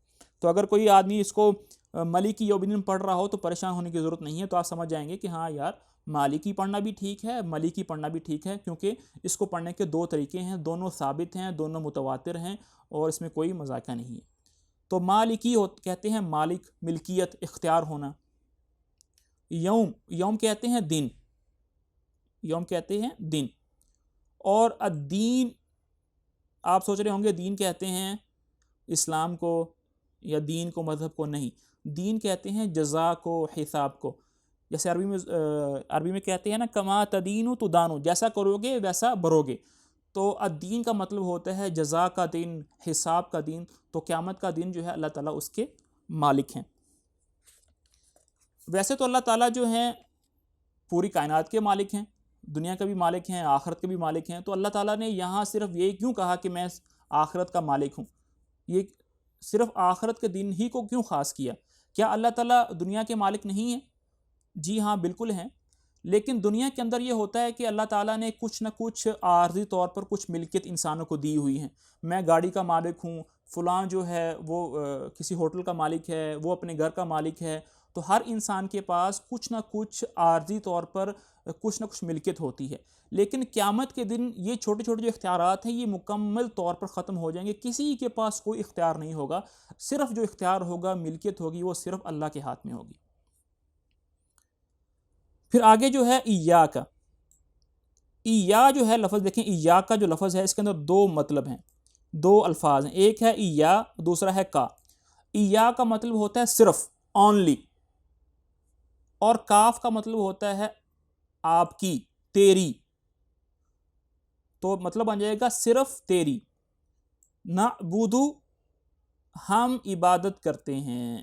تو اگر کوئی آدمی اس کو ملکی یوم الدین پڑھ رہا ہو تو پریشان ہونے کی ضرورت نہیں ہے. تو آپ سمجھ جائیں گے کہ ہاں یار مالکی پڑھنا بھی ٹھیک ہے، ملکی پڑھنا بھی ٹھیک ہے، کیونکہ اس کو پڑھنے کے 2 طریقے ہیں، دونوں ثابت ہیں، دونوں متواتر ہیں، اور اس میں کوئی مذاکرہ نہیں ہے. تو مالکی کہتے ہیں مالک، ملکیت، اختیار ہونا. یوم کہتے ہیں دن، یوم کہتے ہیں دن. اور الدین آپ سوچ رہے ہوں گے دین کہتے ہیں اسلام کو یا دین کو، مذہب کو. نہیں، دین کہتے ہیں جزا کو، حساب کو. جیسے عربی میں کہتے ہیں نا کما تدینو تو دانو، جیسا کرو گے ویسا بھرو گے. تو الدین کا مطلب ہوتا ہے جزا کا دن، حساب کا دن. تو قیامت کا دن جو ہے اللہ تعالیٰ اس کے مالک ہیں. ویسے تو اللہ تعالیٰ جو ہیں پوری کائنات کے مالک ہیں، دنیا کے بھی مالک ہیں، آخرت کے بھی مالک ہیں. تو اللہ تعالیٰ نے یہاں صرف یہ کیوں کہا کہ میں آخرت کا مالک ہوں؟ یہ صرف آخرت کے دن ہی کو کیوں خاص کیا؟ کیا اللہ تعالیٰ دنیا کے مالک نہیں ہیں؟ جی ہاں بالکل ہیں. لیکن دنیا کے اندر یہ ہوتا ہے کہ اللہ تعالیٰ نے کچھ نہ کچھ عارضی طور پر کچھ ملکیت انسانوں کو دی ہوئی ہیں. میں گاڑی کا مالک ہوں، فلاں جو ہے وہ کسی ہوٹل کا مالک ہے، وہ اپنے گھر کا مالک ہے. تو ہر انسان کے پاس کچھ نہ کچھ عارضی طور پر کچھ نہ کچھ ملکیت ہوتی ہے. لیکن قیامت کے دن یہ چھوٹے چھوٹے جو اختیارات ہیں یہ مکمل طور پر ختم ہو جائیں گے. کسی کے پاس کوئی اختیار نہیں ہوگا. صرف جو اختیار ہوگا، ملکیت ہوگی، وہ صرف اللہ کے ہاتھ میں ہوگی. پھر آگے جو ہے ایاک. ایا جو ہے لفظ دیکھیں، ایاک کا جو لفظ ہے اس کے اندر 2 مطلب ہیں، 2 الفاظ ہیں. ایک ہے ایا، دوسرا ہے کا. ایا کا مطلب ہوتا ہے صرف، اونلی. اور کاف کا مطلب ہوتا ہے آپ کی، تیری. تو مطلب بن جائے گا صرف تیری. نعبدو، ہم عبادت کرتے ہیں،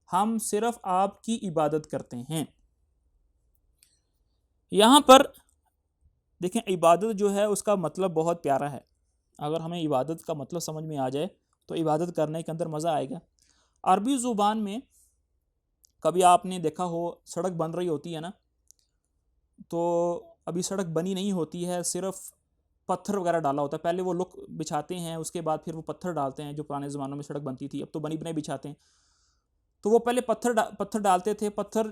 ہم صرف آپ کی عبادت کرتے ہیں. یہاں پر دیکھیں عبادت جو ہے اس کا مطلب بہت پیارا ہے. اگر ہمیں عبادت کا مطلب سمجھ میں آ جائے تو عبادت کرنے کے اندر مزہ آئے گا. عربی زبان میں کبھی آپ نے دیکھا ہو سڑک بن رہی ہوتی ہے نا، تو ابھی سڑک بنی نہیں ہوتی ہے، صرف پتھر وغیرہ ڈالا ہوتا ہے. پہلے وہ لوگ بچھاتے ہیں، اس کے بعد پھر وہ پتھر ڈالتے ہیں. جو پرانے زمانوں میں سڑک بنتی تھی، اب تو بنی بنائی بچھاتے ہیں. تو وہ پہلے پتھر ڈالتے تھے. پتھر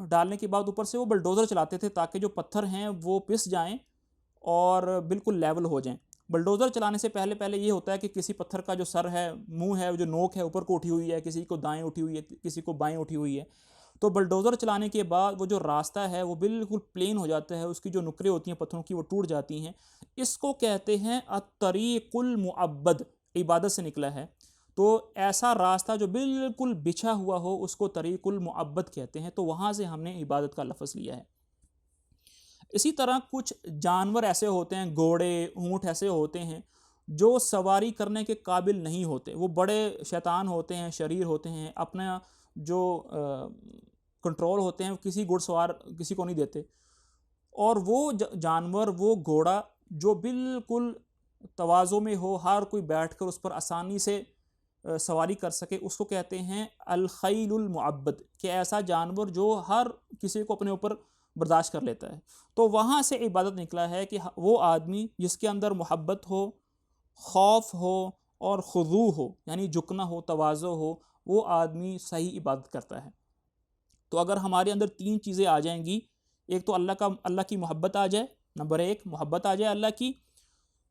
ڈالنے کے بعد اوپر سے وہ بلڈوزر چلاتے تھے تاکہ جو پتھر ہیں وہ پس جائیں اور بالکل لیول ہو جائیں. بلڈوزر چلانے سے پہلے یہ ہوتا ہے کہ کسی پتھر کا جو سر ہے، منہ ہے، جو نوک ہے اوپر کو اٹھی ہوئی ہے، کسی کو دائیں اٹھی ہوئی ہے، کسی کو بائیں اٹھی ہوئی ہے. تو بلڈوزر چلانے کے بعد وہ جو راستہ ہے وہ بالکل پلین ہو جاتا ہے، اس کی جو نقرے ہوتی ہیں پتھروں کی وہ ٹوٹ جاتی ہیں. اس کو کہتے ہیں الطریق المعبد، عبادت سے نکلا ہے. تو ایسا راستہ جو بالکل بچھا ہوا ہو اس کو طریق المعبد کہتے ہیں. تو وہاں سے ہم نے عبادت کا لفظ لیا ہے. اسی طرح کچھ جانور ایسے ہوتے ہیں، گھوڑے، اونٹ ایسے ہوتے ہیں جو سواری کرنے کے قابل نہیں ہوتے. وہ بڑے شیطان ہوتے ہیں، شریر ہوتے ہیں، اپنا جو کنٹرول ہوتے ہیں کسی گھڑ سوار کسی کو نہیں دیتے. اور وہ جانور، وہ گھوڑا جو بالکل توازو میں ہو، ہر کوئی بیٹھ کر اس پر آسانی سے سواری کر سکے، اس کو کہتے ہیں الخیل المعبد. کہ ایسا جانور جو ہر کسی کو اپنے اوپر برداشت کر لیتا ہے۔ تو وہاں سے عبادت نکلا ہے کہ وہ آدمی جس کے اندر محبت ہو، خوف ہو اور خضوع ہو، یعنی جھکنا ہو، تواضع ہو، وہ آدمی صحیح عبادت کرتا ہے۔ تو اگر ہمارے اندر تین چیزیں آ جائیں گی، ایک تو اللہ کی محبت آ جائے، نمبر ایک محبت آ جائے اللہ کی،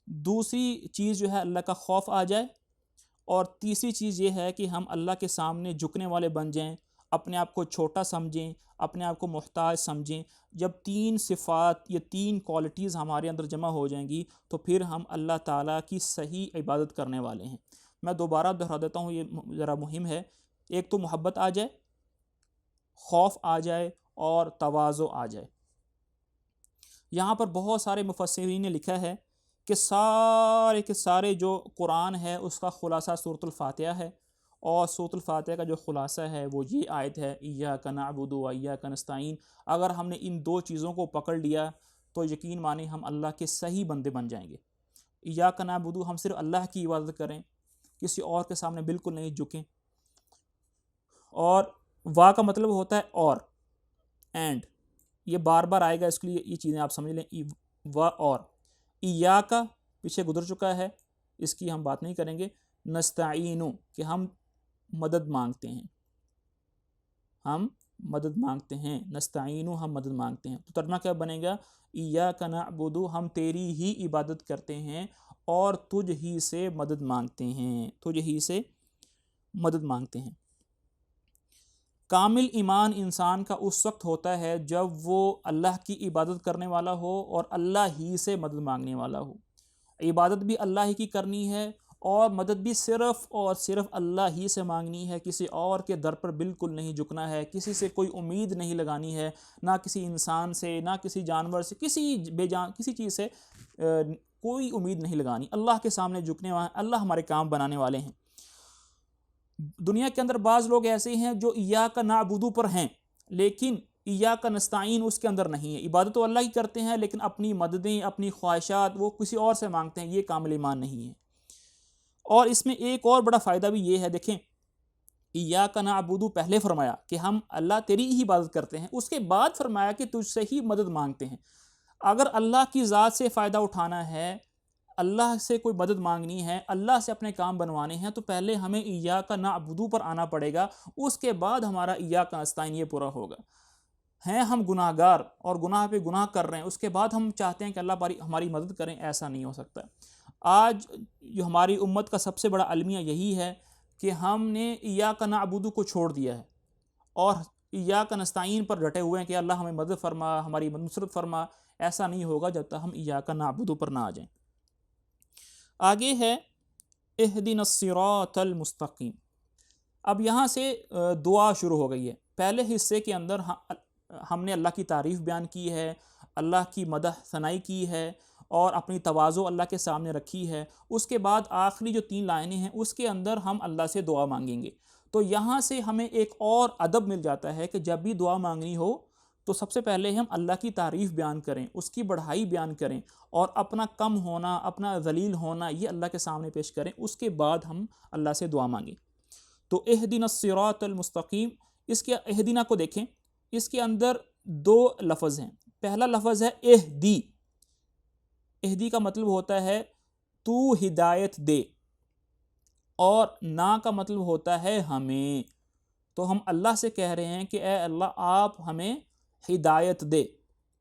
دوسری چیز جو ہے اللہ کا خوف آ جائے، اور تیسری چیز یہ ہے کہ ہم اللہ کے سامنے جھکنے والے بن جائیں، اپنے آپ کو چھوٹا سمجھیں، اپنے آپ کو محتاج سمجھیں۔ جب تین صفات، یہ تین کوالٹیز ہمارے اندر جمع ہو جائیں گی تو پھر ہم اللہ تعالیٰ کی صحیح عبادت کرنے والے ہیں۔ میں دوبارہ دہرا دیتا ہوں، یہ ذرا مہم ہے۔ ایک تو محبت آ جائے، خوف آ جائے اور تواضع آ جائے۔ یہاں پر بہت سارے مفسرین نے لکھا ہے کہ سارے کے سارے جو قرآن ہے اس کا خلاصہ سورۃ الفاتحہ ہے، اور سورۃ الفاتحہ کا جو خلاصہ ہے وہ یہ آیت ہے، ایاک نعبد و ایاک نستعین۔ اگر ہم نے ان دو چیزوں کو پکڑ لیا تو یقین مانیں ہم اللہ کے صحیح بندے بن جائیں گے۔ ایاک نعبد، ہم صرف اللہ کی عبادت کریں، کسی اور کے سامنے بالکل نہیں جھکیں۔ اور وا کا مطلب ہوتا ہے اور، اینڈ، یہ بار بار آئے گا، اس کے لیے یہ چیزیں آپ سمجھ لیں، وا اور۔ ایاک پیچھے گزر چکا ہے، اس کی ہم بات نہیں کریں گے۔ نستعین، کہ ہم مدد مانگتے ہیں، ہم مدد مانگتے ہیں، نستعین ہم مدد مانگتے ہیں۔ تو ترجمہ کیا بنے گا؟ ایاک نعبد، ہم تیری ہی عبادت کرتے ہیں اور تجھ ہی سے مدد مانگتے ہیں، تجھ ہی سے مدد مانگتے ہیں۔ کامل ایمان انسان کا اس وقت ہوتا ہے جب وہ اللہ کی عبادت کرنے والا ہو اور اللہ ہی سے مدد مانگنے والا ہو۔ عبادت بھی اللہ ہی کی کرنی ہے اور مدد بھی صرف اور صرف اللہ ہی سے مانگنی ہے، کسی اور کے در پر بالکل نہیں جھکنا ہے، کسی سے کوئی امید نہیں لگانی ہے، نہ کسی انسان سے، نہ کسی جانور سے، کسی چیز سے کوئی امید نہیں لگانی۔ اللہ کے سامنے جھکنے والے، اللہ ہمارے کام بنانے والے ہیں۔ دنیا کے اندر بعض لوگ ایسے ہیں جو ایاک نعبد پر ہیں لیکن ایاک نستعین اس کے اندر نہیں ہے۔ عبادت تو اللہ ہی کرتے ہیں لیکن اپنی مددیں، اپنی خواہشات وہ کسی اور سے مانگتے ہیں، یہ کامل ایمان نہیں ہے۔ اور اس میں ایک اور بڑا فائدہ بھی یہ ہے، دیکھیں ایاک نعبد پہلے فرمایا کہ ہم اللہ تیری ہی عبادت کرتے ہیں، اس کے بعد فرمایا کہ تجھ سے ہی مدد مانگتے ہیں۔ اگر اللہ کی ذات سے فائدہ اٹھانا ہے، اللہ سے کوئی مدد مانگنی ہے، اللہ سے اپنے کام بنوانے ہیں، تو پہلے ہمیں ایاک نعبد پر آنا پڑے گا، اس کے بعد ہمارا ایاک نستعین یہ پورا ہوگا۔ ہیں ہم گناہ گار اور گناہ پہ گناہ کر رہے ہیں، اس کے بعد ہم چاہتے ہیں کہ اللہ ہماری مدد کریں، ایسا نہیں ہو سکتا۔ آج جو ہماری امت کا سب سے بڑا المیہ یہی ہے کہ ہم نے ایاک نعبد کو چھوڑ دیا ہے اور ایاک نستعین پر ڈٹے ہوئے ہیں کہ اللہ ہمیں مدد فرما، ہماری نصرت فرما۔ ایسا نہیں ہوگا جب تک ہم ایاک نعبد پر نہ آ جائیں۔ آگے ہے اہدنا الصراط المستقیم۔ اب یہاں سے دعا شروع ہو گئی ہے۔ پہلے حصے کے اندر ہم نے اللہ کی تعریف بیان کی ہے، اللہ کی مدح ثنائی کی ہے اور اپنی تواضع اللہ کے سامنے رکھی ہے۔ اس کے بعد آخری جو 3 لائنیں ہیں اس کے اندر ہم اللہ سے دعا مانگیں گے۔ تو یہاں سے ہمیں ایک اور ادب مل جاتا ہے کہ جب بھی دعا مانگنی ہو تو سب سے پہلے ہم اللہ کی تعریف بیان کریں، اس کی بڑھائی بیان کریں اور اپنا کم ہونا، اپنا ذلیل ہونا یہ اللہ کے سامنے پیش کریں، اس کے بعد ہم اللہ سے دعا مانگیں۔ تو اہدنا الصراط المستقیم، اس کے اہدنا کو دیکھیں، اس کے اندر 2 لفظ ہیں۔ پہلا لفظ ہے اہدی۔ اہدی کا مطلب ہوتا ہے تو ہدایت دے، اور نا کا مطلب ہوتا ہے ہمیں۔ تو ہم اللہ سے کہہ رہے ہیں کہ اے اللہ آپ ہمیں ہدایت دے،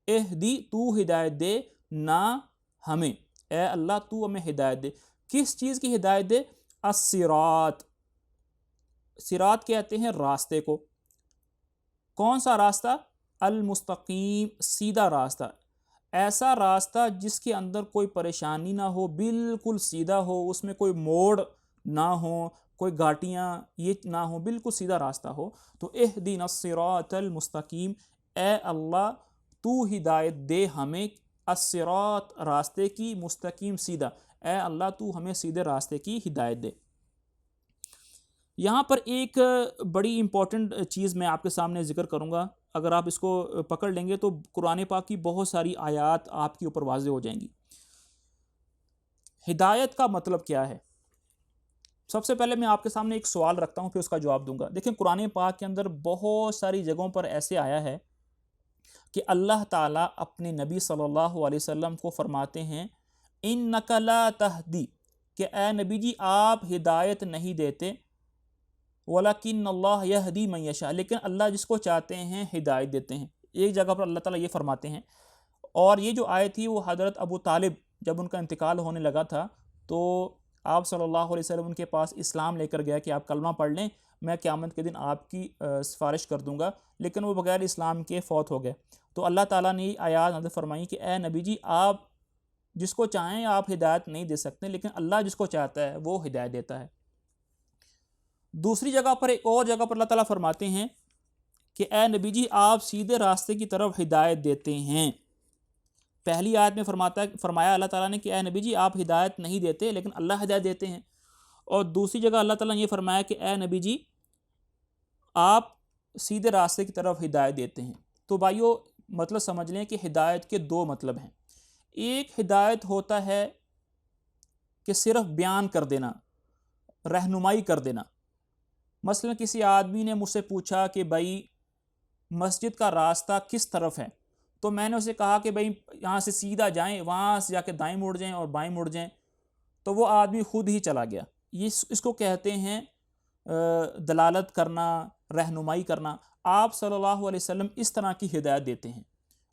اہدی تو ہدایت دے، نا ہمیں، اے اللہ تو ہمیں ہدایت دے۔ کس چیز کی ہدایت دے؟ الصراط، صراط کہتے ہیں راستے کو۔ کون سا راستہ؟ المستقیم، سیدھا راستہ، ایسا راستہ جس کے اندر کوئی پریشانی نہ ہو، بالکل سیدھا ہو، اس میں کوئی موڑ نہ ہو، کوئی گھاٹیاں یہ نہ ہو، بالکل سیدھا راستہ ہو۔ تو اہدنا الصراط المستقیم، اے اللہ تو ہدایت دے ہمیں، الصراط راستے کی، مستقیم سیدھا، اے اللہ تو ہمیں سیدھے راستے کی ہدایت دے۔ یہاں پر ایک بڑی امپورٹنٹ چیز میں آپ کے سامنے ذکر کروں گا، اگر آپ اس کو پکڑ لیں گے تو قرآن پاک کی بہت ساری آیات آپ کے اوپر واضح ہو جائیں گی۔ ہدایت کا مطلب کیا ہے؟ سب سے پہلے میں آپ کے سامنے ایک سوال رکھتا ہوں، پھر اس کا جواب دوں گا۔ دیکھیں قرآن پاک کے اندر بہت ساری جگہوں پر ایسے آیا ہے کہ اللہ تعالیٰ اپنے نبی صلی اللہ علیہ وسلم کو فرماتے ہیں اِنَّکَ لَا تَہْدِی، کہ اے نبی جی آپ ہدایت نہیں دیتے، وَلَکِنَّ اللَّهَ يَهْدِی مَن یشاء، لیکن اللہ جس کو چاہتے ہیں ہدایت دیتے ہیں۔ ایک جگہ پر اللہ تعالیٰ یہ فرماتے ہیں، اور یہ جو آیت تھی وہ حضرت ابو طالب جب ان کا انتقال ہونے لگا تھا تو آپ صلی اللہ علیہ وسلم ان کے پاس اسلام لے کر گیا کہ آپ کلمہ پڑھ لیں، میں قیامت کے دن آپ کی سفارش کر دوں گا، لیکن وہ بغیر اسلام کے فوت ہو گئے۔ تو اللہ تعالیٰ نے آیات نازل فرمائی کہ اے نبی جی آپ جس کو چاہیں آپ ہدایت نہیں دے سکتے، لیکن اللہ جس کو چاہتا ہے وہ ہدایت دیتا ہے۔ دوسری جگہ پر، ایک اور جگہ پر اللہ تعالیٰ فرماتے ہیں کہ اے نبی جی آپ سیدھے راستے کی طرف ہدایت دیتے ہیں۔ پہلی آیت میں فرمایا اللہ تعالیٰ نے کہ اے نبی جی آپ ہدایت نہیں دیتے لیکن اللہ ہدایت دیتے ہیں، اور دوسری جگہ اللہ تعالیٰ نے یہ فرمایا کہ اے نبی جی آپ سیدھے راستے کی طرف ہدایت دیتے ہیں۔ تو بھائیو مطلب سمجھ لیں کہ ہدایت کے دو مطلب ہیں۔ ایک ہدایت ہوتا ہے کہ صرف بیان کر دینا، رہنمائی کر دینا۔ مثلا کسی آدمی نے مجھ سے پوچھا کہ بھائی مسجد کا راستہ کس طرف ہے، تو میں نے اسے کہا کہ بھائی یہاں سے سیدھا جائیں، وہاں سے جا کے دائیں مڑ جائیں اور بائیں مڑ جائیں، تو وہ آدمی خود ہی چلا گیا۔ اس کو کہتے ہیں دلالت کرنا، رہنمائی کرنا۔ آپ صلی اللہ علیہ وسلم اس طرح کی ہدایت دیتے ہیں۔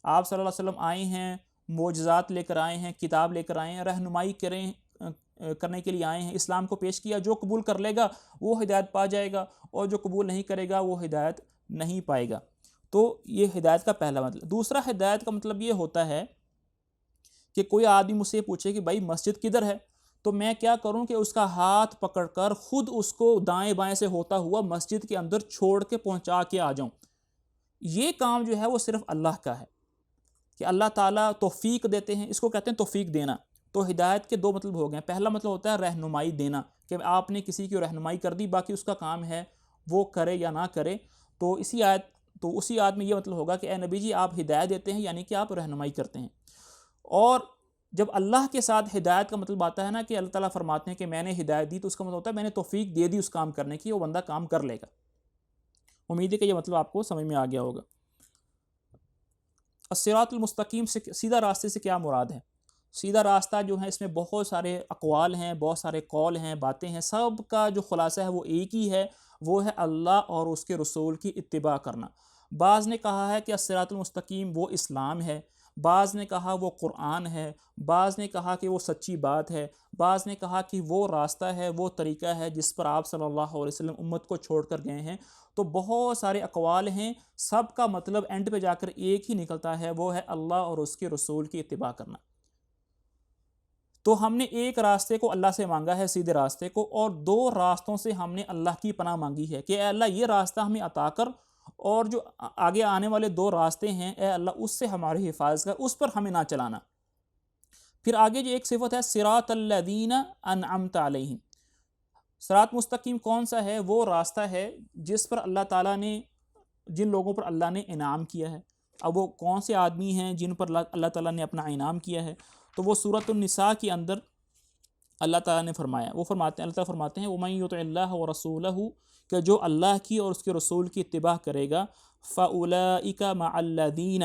آپ صلی اللہ علیہ وسلم آئے ہیں، معجزات لے کر آئے ہیں، کتاب لے کر آئے ہیں، رہنمائی کرنے کے لیے آئے ہیں، اسلام کو پیش کیا۔ جو قبول کر لے گا وہ ہدایت پا جائے گا، اور جو قبول نہیں کرے گا وہ ہدایت نہیں پائے گا۔ تو یہ ہدایت کا پہلا مطلب۔ دوسرا ہدایت کا مطلب یہ ہوتا ہے کہ کوئی آدمی مجھ سے پوچھے کہ بھائی مسجد کدھر ہے، تو میں کیا کروں کہ اس کا ہاتھ پکڑ کر خود اس کو دائیں بائیں سے ہوتا ہوا مسجد کے اندر چھوڑ کے پہنچا کے آ جاؤں۔ یہ کام جو ہے وہ صرف اللہ کا ہے، کہ اللہ تعالیٰ توفیق دیتے ہیں، اس کو کہتے ہیں توفیق دینا۔ تو ہدایت کے دو مطلب ہو گئے۔ پہلا مطلب ہوتا ہے رہنمائی دینا، کہ آپ نے کسی کی رہنمائی کر دی، باقی اس کا کام ہے وہ کرے یا نہ کرے۔ تو اسی آیت میں یہ مطلب ہوگا کہ اے نبی جی آپ ہدایت دیتے ہیں، یعنی کہ آپ رہنمائی کرتے ہیں۔ اور جب اللہ کے ساتھ ہدایت کا مطلب آتا ہے نا کہ اللہ تعالیٰ فرماتے ہیں کہ میں نے ہدایت دی، تو اس کا مطلب ہوتا ہے میں نے توفیق دے دی اس کام کرنے کی، وہ بندہ کام کر لے گا۔ امید ہے کہ یہ مطلب آپ کو سمجھ میں آ گیا ہوگا۔ الصراط المستقیم سے سیدھا راستے سے کیا مراد ہے؟ سیدھا راستہ جو ہے اس میں بہت سارے اقوال ہیں، بہت سارے قول ہیں، باتیں ہیں، سب کا جو خلاصہ ہے وہ ایک ہی ہے، وہ ہے اللہ اور اس کے رسول کی اتباع کرنا۔ بعض نے کہا ہے کہ الصراط المستقیم وہ اسلام ہے، بعض نے کہا وہ قرآن ہے، بعض نے کہا کہ وہ سچی بات ہے، بعض نے کہا کہ وہ راستہ ہے، وہ طریقہ ہے جس پر آپ صلی اللہ علیہ وسلم امت کو چھوڑ کر گئے ہیں۔ تو بہت سارے اقوال ہیں، سب کا مطلب اینڈ پہ جا کر ایک ہی نکلتا ہے، وہ ہے اللہ اور اس کے رسول کی اتباع کرنا۔ تو ہم نے ایک راستے کو اللہ سے مانگا ہے، سیدھے راستے کو، اور دو راستوں سے ہم نے اللہ کی پناہ مانگی ہے کہ اے اللہ یہ راستہ ہمیں عطا کر، اور جو آگے آنے والے دو راستے ہیں اے اللہ اس سے ہماری حفاظت کر، اس پر ہمیں نہ چلانا۔ پھر آگے جو ایک صفت ہے صراط الذین انعمت علیہم، صراط مستقیم کون سا ہے؟ وہ راستہ ہے جس پر اللہ تعالیٰ نے، جن لوگوں پر اللہ نے انعام کیا ہے۔ اب وہ کون سے آدمی ہیں جن پر اللہ تعالیٰ نے اپنا انعام کیا ہے؟ تو وہ سورۃ النساء کے اندر اللہ تعالیٰ نے فرمایا، اللہ تعالیٰ فرماتے ہیں وَمَن يُطِعِ اللَّهَ وَرَسُولَهُ، کہ جو اللہ کی اور اس کے رسول کی اتباع کرے گا، فَأُولَئِكَ مَعَ الَّذِينَ،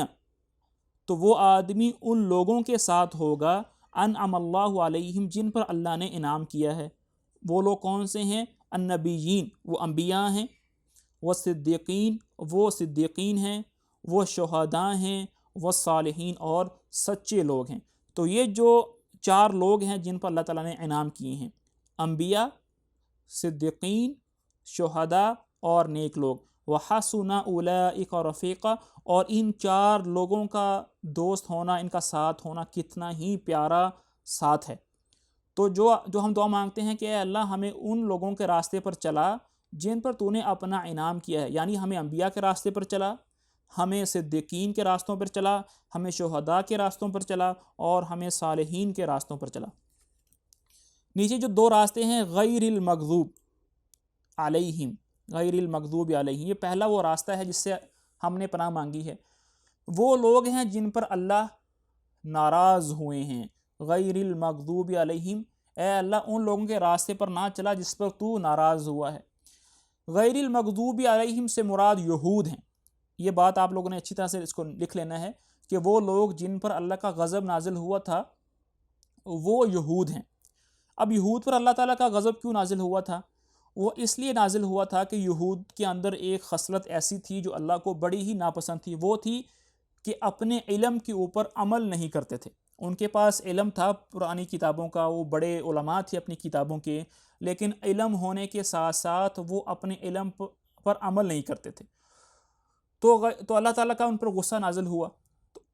تو وہ آدمی ان لوگوں کے ساتھ ہوگا انعم اللہ علیہم، جن پر اللہ نے انعام کیا ہے۔ وہ لوگ کون سے ہیں؟ النبیین، وہ انبیاء ہیں، والصدیقین، وہ صدیقین ہیں، وہ شہداء ہیں، والصالحین، اور سچے لوگ ہیں۔ تو یہ جو چار لوگ ہیں جن پر اللہ تعالیٰ نے انعام کیے ہیں، انبیاء، صدیقین، شہداء اور نیک لوگ۔ وَحَسُنَ أُولَئِكَ رَفِيقًا، اور ان چار لوگوں کا دوست ہونا، ان کا ساتھ ہونا کتنا ہی پیارا ساتھ ہے۔ تو جو ہم دعا مانگتے ہیں کہ اے اللہ ہمیں ان لوگوں کے راستے پر چلا جن پر تو نے اپنا انعام کیا ہے، یعنی ہمیں انبیاء کے راستے پر چلا، ہمیں صدیقین کے راستوں پر چلا، ہمیں شہداء کے راستوں پر چلا، اور ہمیں صالحین کے راستوں پر چلا۔ نیچے جو دو راستے ہیں غیر المغضوب علیہم، غیر المغضوب علیہم، یہ پہلا وہ راستہ ہے جس سے ہم نے پناہ مانگی ہے۔ وہ لوگ ہیں جن پر اللہ ناراض ہوئے ہیں، غیر المغضوب علیہم، اے اللہ ان لوگوں کے راستے پر نہ چلا جس پر تو ناراض ہوا ہے۔ غیر المغضوب علیہم سے مراد یہود ہیں، یہ بات آپ لوگوں نے اچھی طرح سے اس کو لکھ لینا ہے کہ وہ لوگ جن پر اللہ کا غضب نازل ہوا تھا وہ یہود ہیں۔ اب یہود پر اللہ تعالیٰ کا غضب کیوں نازل ہوا تھا؟ وہ اس لیے نازل ہوا تھا کہ یہود کے اندر ایک خصلت ایسی تھی جو اللہ کو بڑی ہی ناپسند تھی، وہ تھی کہ اپنے علم کے اوپر عمل نہیں کرتے تھے۔ ان کے پاس علم تھا پرانی کتابوں کا، وہ بڑے علماء تھے اپنی کتابوں کے، لیکن علم ہونے کے ساتھ ساتھ وہ اپنے علم پر عمل نہیں کرتے تھے۔ تو اللہ تعالیٰ کا ان پر غصہ نازل ہوا،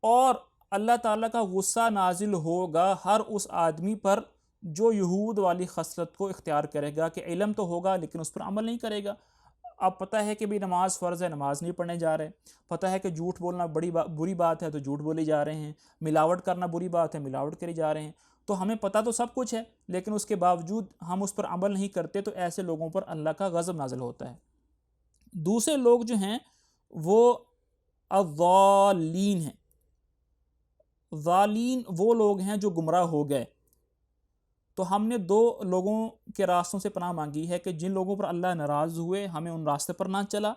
اور اللہ تعالیٰ کا غصہ نازل ہوگا ہر اس آدمی پر جو یہود والی خصلت کو اختیار کرے گا کہ علم تو ہوگا لیکن اس پر عمل نہیں کرے گا۔ اب پتہ ہے کہ بھی نماز فرض ہے، نماز نہیں پڑھنے جا رہے، پتہ ہے کہ جھوٹ بولنا بری بات ہے تو جھوٹ بولے جا رہے ہیں، ملاوٹ کرنا بری بات ہے، ملاوٹ کری جا رہے ہیں۔ تو ہمیں پتہ تو سب کچھ ہے لیکن اس کے باوجود ہم اس پر عمل نہیں کرتے، تو ایسے لوگوں پر اللہ کا غضب نازل ہوتا ہے۔ دوسرے لوگ جو ہیں وہ الضالین ہیں۔ ضالین وہ لوگ ہیں جو گمراہ ہو گئے۔ تو ہم نے دو لوگوں کے راستوں سے پناہ مانگی ہے کہ جن لوگوں پر اللہ ناراض ہوئے ہمیں ان راستے پر نہ چلا،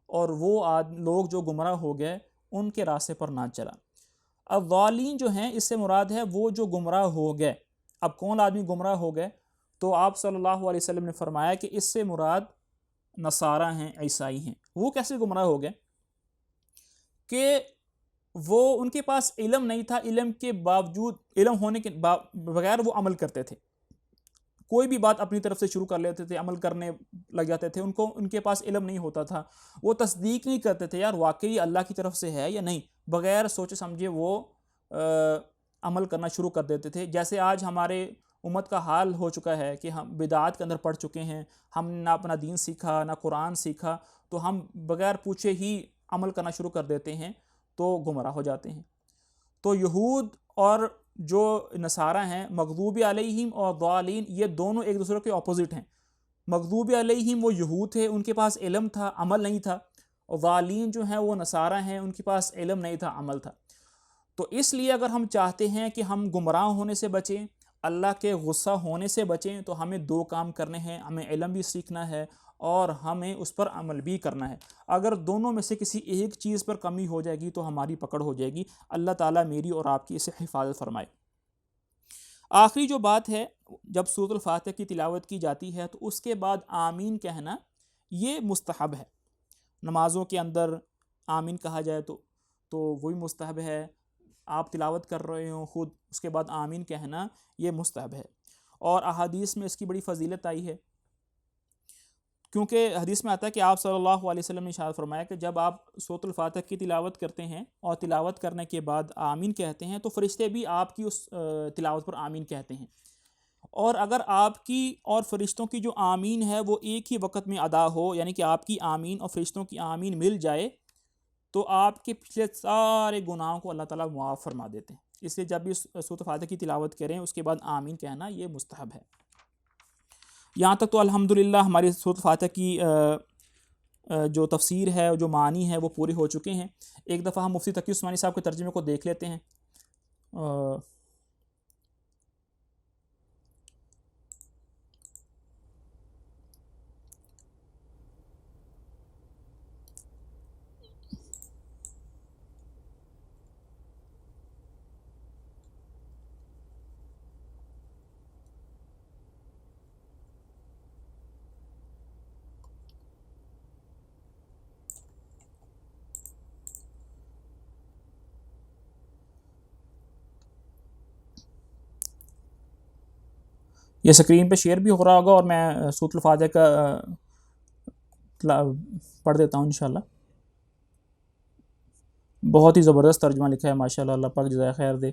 اور وہ لوگ جو گمراہ ہو گئے ان کے راستے پر نہ چلا۔ الضالین جو ہیں اس سے مراد ہے وہ جو گمراہ ہو گئے۔ اب کون آدمی گمراہ ہو گئے؟ تو آپ صلی اللہ علیہ وسلم نے فرمایا کہ اس سے مراد نصارہ ہیں، عیسائی ہیں۔ وہ کیسے گمراہ ہو گئے؟ کہ وہ ان کے پاس علم نہیں تھا، علم کے باوجود، علم ہونے کے بغیر وہ عمل کرتے تھے۔ کوئی بھی بات اپنی طرف سے شروع کر لیتے تھے، عمل کرنے لگ جاتے تھے۔ ان کے پاس علم نہیں ہوتا تھا، وہ تصدیق نہیں کرتے تھے یار واقعی اللہ کی طرف سے ہے یا نہیں، بغیر سوچے سمجھے وہ عمل کرنا شروع کر دیتے تھے۔ جیسے آج ہمارے امت کا حال ہو چکا ہے کہ ہم بدعات کے اندر پڑ چکے ہیں، ہم نہ اپنا دین سیکھا نہ قرآن سیکھا، تو ہم بغیر پوچھے ہی عمل کرنا شروع کر دیتے ہیں تو گمراہ ہو جاتے ہیں۔ تو یہود اور جو نصارہ ہیں، مغضوب علیہم اور ضالین، یہ دونوں ایک دوسرے کے اپوزٹ ہیں۔ مغضوب علیہم وہ یہود تھے، ان کے پاس علم تھا، عمل نہیں تھا، اور ضالین جو ہیں وہ نصارہ ہیں، ان کے پاس علم نہیں تھا، عمل تھا۔ تو اس لیے اگر ہم چاہتے ہیں کہ ہم گمراہ ہونے سے بچیں، اللہ کے غصہ ہونے سے بچیں، تو ہمیں دو کام کرنے ہیں، ہمیں علم بھی سیکھنا ہے اور ہمیں اس پر عمل بھی کرنا ہے۔ اگر دونوں میں سے کسی ایک چیز پر کمی ہو جائے گی تو ہماری پکڑ ہو جائے گی۔ اللہ تعالیٰ میری اور آپ کی اسے حفاظت فرمائے۔ آخری جو بات ہے، جب سورۃ الفاتحہ کی تلاوت کی جاتی ہے تو اس کے بعد آمین کہنا یہ مستحب ہے۔ نمازوں کے اندر آمین کہا جائے تو وہی مستحب ہے۔ آپ تلاوت کر رہے ہوں خود، اس کے بعد آمین کہنا یہ مستحب ہے، اور احادیث میں اس کی بڑی فضیلت آئی ہے، کیونکہ حدیث میں آتا ہے کہ آپ صلی اللہ علیہ وسلم نے ارشاد فرمایا کہ جب آپ سورۃ الفاتحہ کی تلاوت کرتے ہیں اور تلاوت کرنے کے بعد آمین کہتے ہیں تو فرشتے بھی آپ کی اس تلاوت پر آمین کہتے ہیں، اور اگر آپ کی اور فرشتوں کی جو آمین ہے وہ ایک ہی وقت میں ادا ہو، یعنی کہ آپ کی آمین اور فرشتوں کی آمین مل جائے، تو آپ کے پچھلے سارے گناہوں کو اللہ تعالیٰ معاف فرما دیتے ہیں۔ اس لیے جب بھی سورۃ الفاتحہ کی تلاوت کریں اس کے بعد آمین کہنا یہ مستحب ہے۔ یہاں تک تو الحمدللہ ہماری سورۃ الفاتحہ کی جو تفسیر ہے، جو معنی ہے، وہ پورے ہو چکے ہیں۔ ایک دفعہ ہم مفتی تقی عثمانی صاحب کے ترجمے کو دیکھ لیتے ہیں۔ یہ اسکرین پہ شیئر بھی ہو رہا ہوگا، اور میں سورۃ الفاتحہ کا پڑھ دیتا ہوں انشاءاللہ۔ بہت ہی زبردست ترجمہ لکھا ہے ماشاءاللہ، اللہ پاک جزائے خیر دے۔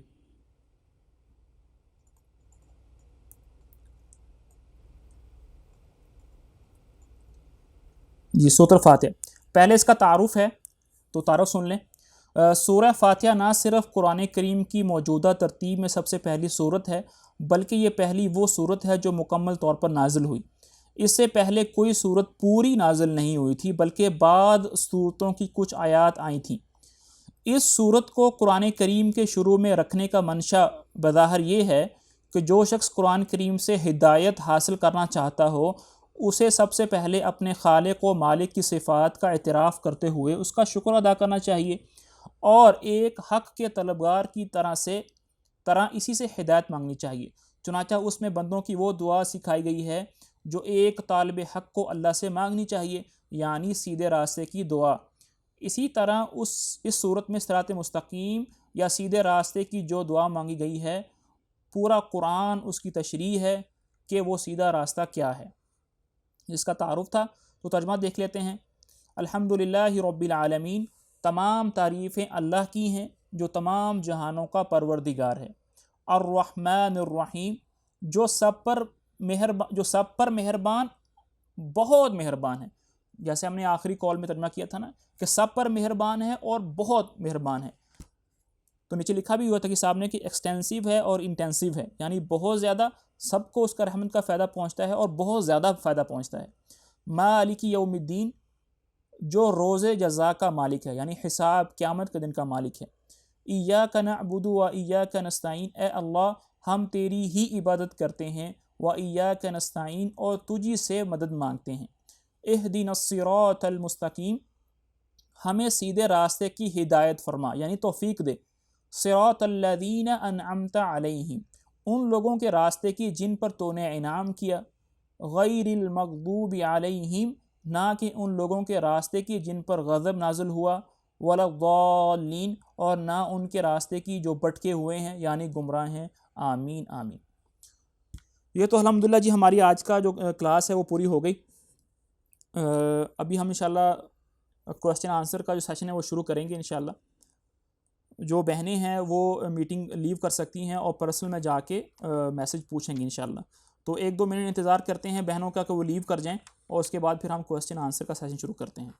جی سورۃ الفاتحہ، پہلے اس کا تعارف ہے تو تعارف سن لیں۔ سورہ فاتحہ نہ صرف قرآن کریم کی موجودہ ترتیب میں سب سے پہلی سورت ہے، بلکہ یہ پہلی وہ سورت ہے جو مکمل طور پر نازل ہوئی۔ اس سے پہلے کوئی سورت پوری نازل نہیں ہوئی تھی، بلکہ بعد سورتوں کی کچھ آیات آئی تھیں۔ اس سورت کو قرآن کریم کے شروع میں رکھنے کا منشا بظاہر یہ ہے کہ جو شخص قرآن کریم سے ہدایت حاصل کرنا چاہتا ہو اسے سب سے پہلے اپنے خالق و مالک کی صفات کا اعتراف کرتے ہوئے اس کا شکر ادا کرنا چاہیے، اور ایک حق کے طلبگار کی طرح اسی سے ہدایت مانگنی چاہیے۔ چنانچہ اس میں بندوں کی وہ دعا سکھائی گئی ہے جو ایک طالب حق کو اللہ سے مانگنی چاہیے، یعنی سیدھے راستے کی دعا۔ اسی طرح اس صورت میں صراط مستقیم یا سیدھے راستے کی جو دعا مانگی گئی ہے، پورا قرآن اس کی تشریح ہے کہ وہ سیدھا راستہ کیا ہے، جس کا تعارف تھا۔ تو ترجمہ دیکھ لیتے ہیں۔ الحمدللہ رب العالمین، تمام تعریفیں اللہ کی ہیں جو تمام جہانوں کا پروردگار ہے۔ الرحمن الرحیم، جو سب پر مہربان، بہت مہربان ہے۔ جیسے ہم نے آخری کال میں ترجمہ کیا تھا نا کہ سب پر مہربان ہے اور بہت مہربان ہے، تو نیچے لکھا بھی ہوا تھا کہ صاحب نے کہ ایکسٹینسیو ہے اور انٹینسیو ہے، یعنی بہت زیادہ سب کو اس کا رحمت کا فائدہ پہنچتا ہے اور بہت زیادہ فائدہ پہنچتا ہے۔ مالک یوم الدین، جو روز جزا کا مالک ہے، یعنی حساب قیامت کے دن کا مالک ہے۔ ایاک نعبد و ایاک نستعین، اے اللہ ہم تیری ہی عبادت کرتے ہیں، و ایاک نستعین، اور تجھی سے مدد مانگتے ہیں۔ اہدنا الصراط المستقیم، ہمیں سیدھے راستے کی ہدایت فرما، یعنی توفیق دے۔ صراط الذین انعمت علیہم، ان لوگوں کے راستے کی جن پر تو نے انعام کیا۔ غیر المغضوب علیہم، نہ کہ ان لوگوں کے راستے کی جن پر غضب نازل ہوا، ولا الضالین، اور نہ ان کے راستے کی جو بھٹکے ہوئے ہیں یعنی گمراہ ہیں۔ آمین آمین۔ یہ تو الحمدللہ جی ہماری آج کا جو کلاس ہے وہ پوری ہو گئی۔ ابھی ہم انشاءاللہ کوسچن آنسر کا جو سیشن ہے وہ شروع کریں گے انشاءاللہ۔ جو بہنیں ہیں وہ میٹنگ لیو کر سکتی ہیں اور پرسنل میں جا کے میسج پوچھیں گی انشاءاللہ۔ تو 1-2 منٹ انتظار کرتے ہیں بہنوں کا کہ وہ لیو کر جائیں، اور اس کے بعد پھر ہم کوسچن آنسر کا سیشن شروع کرتے ہیں۔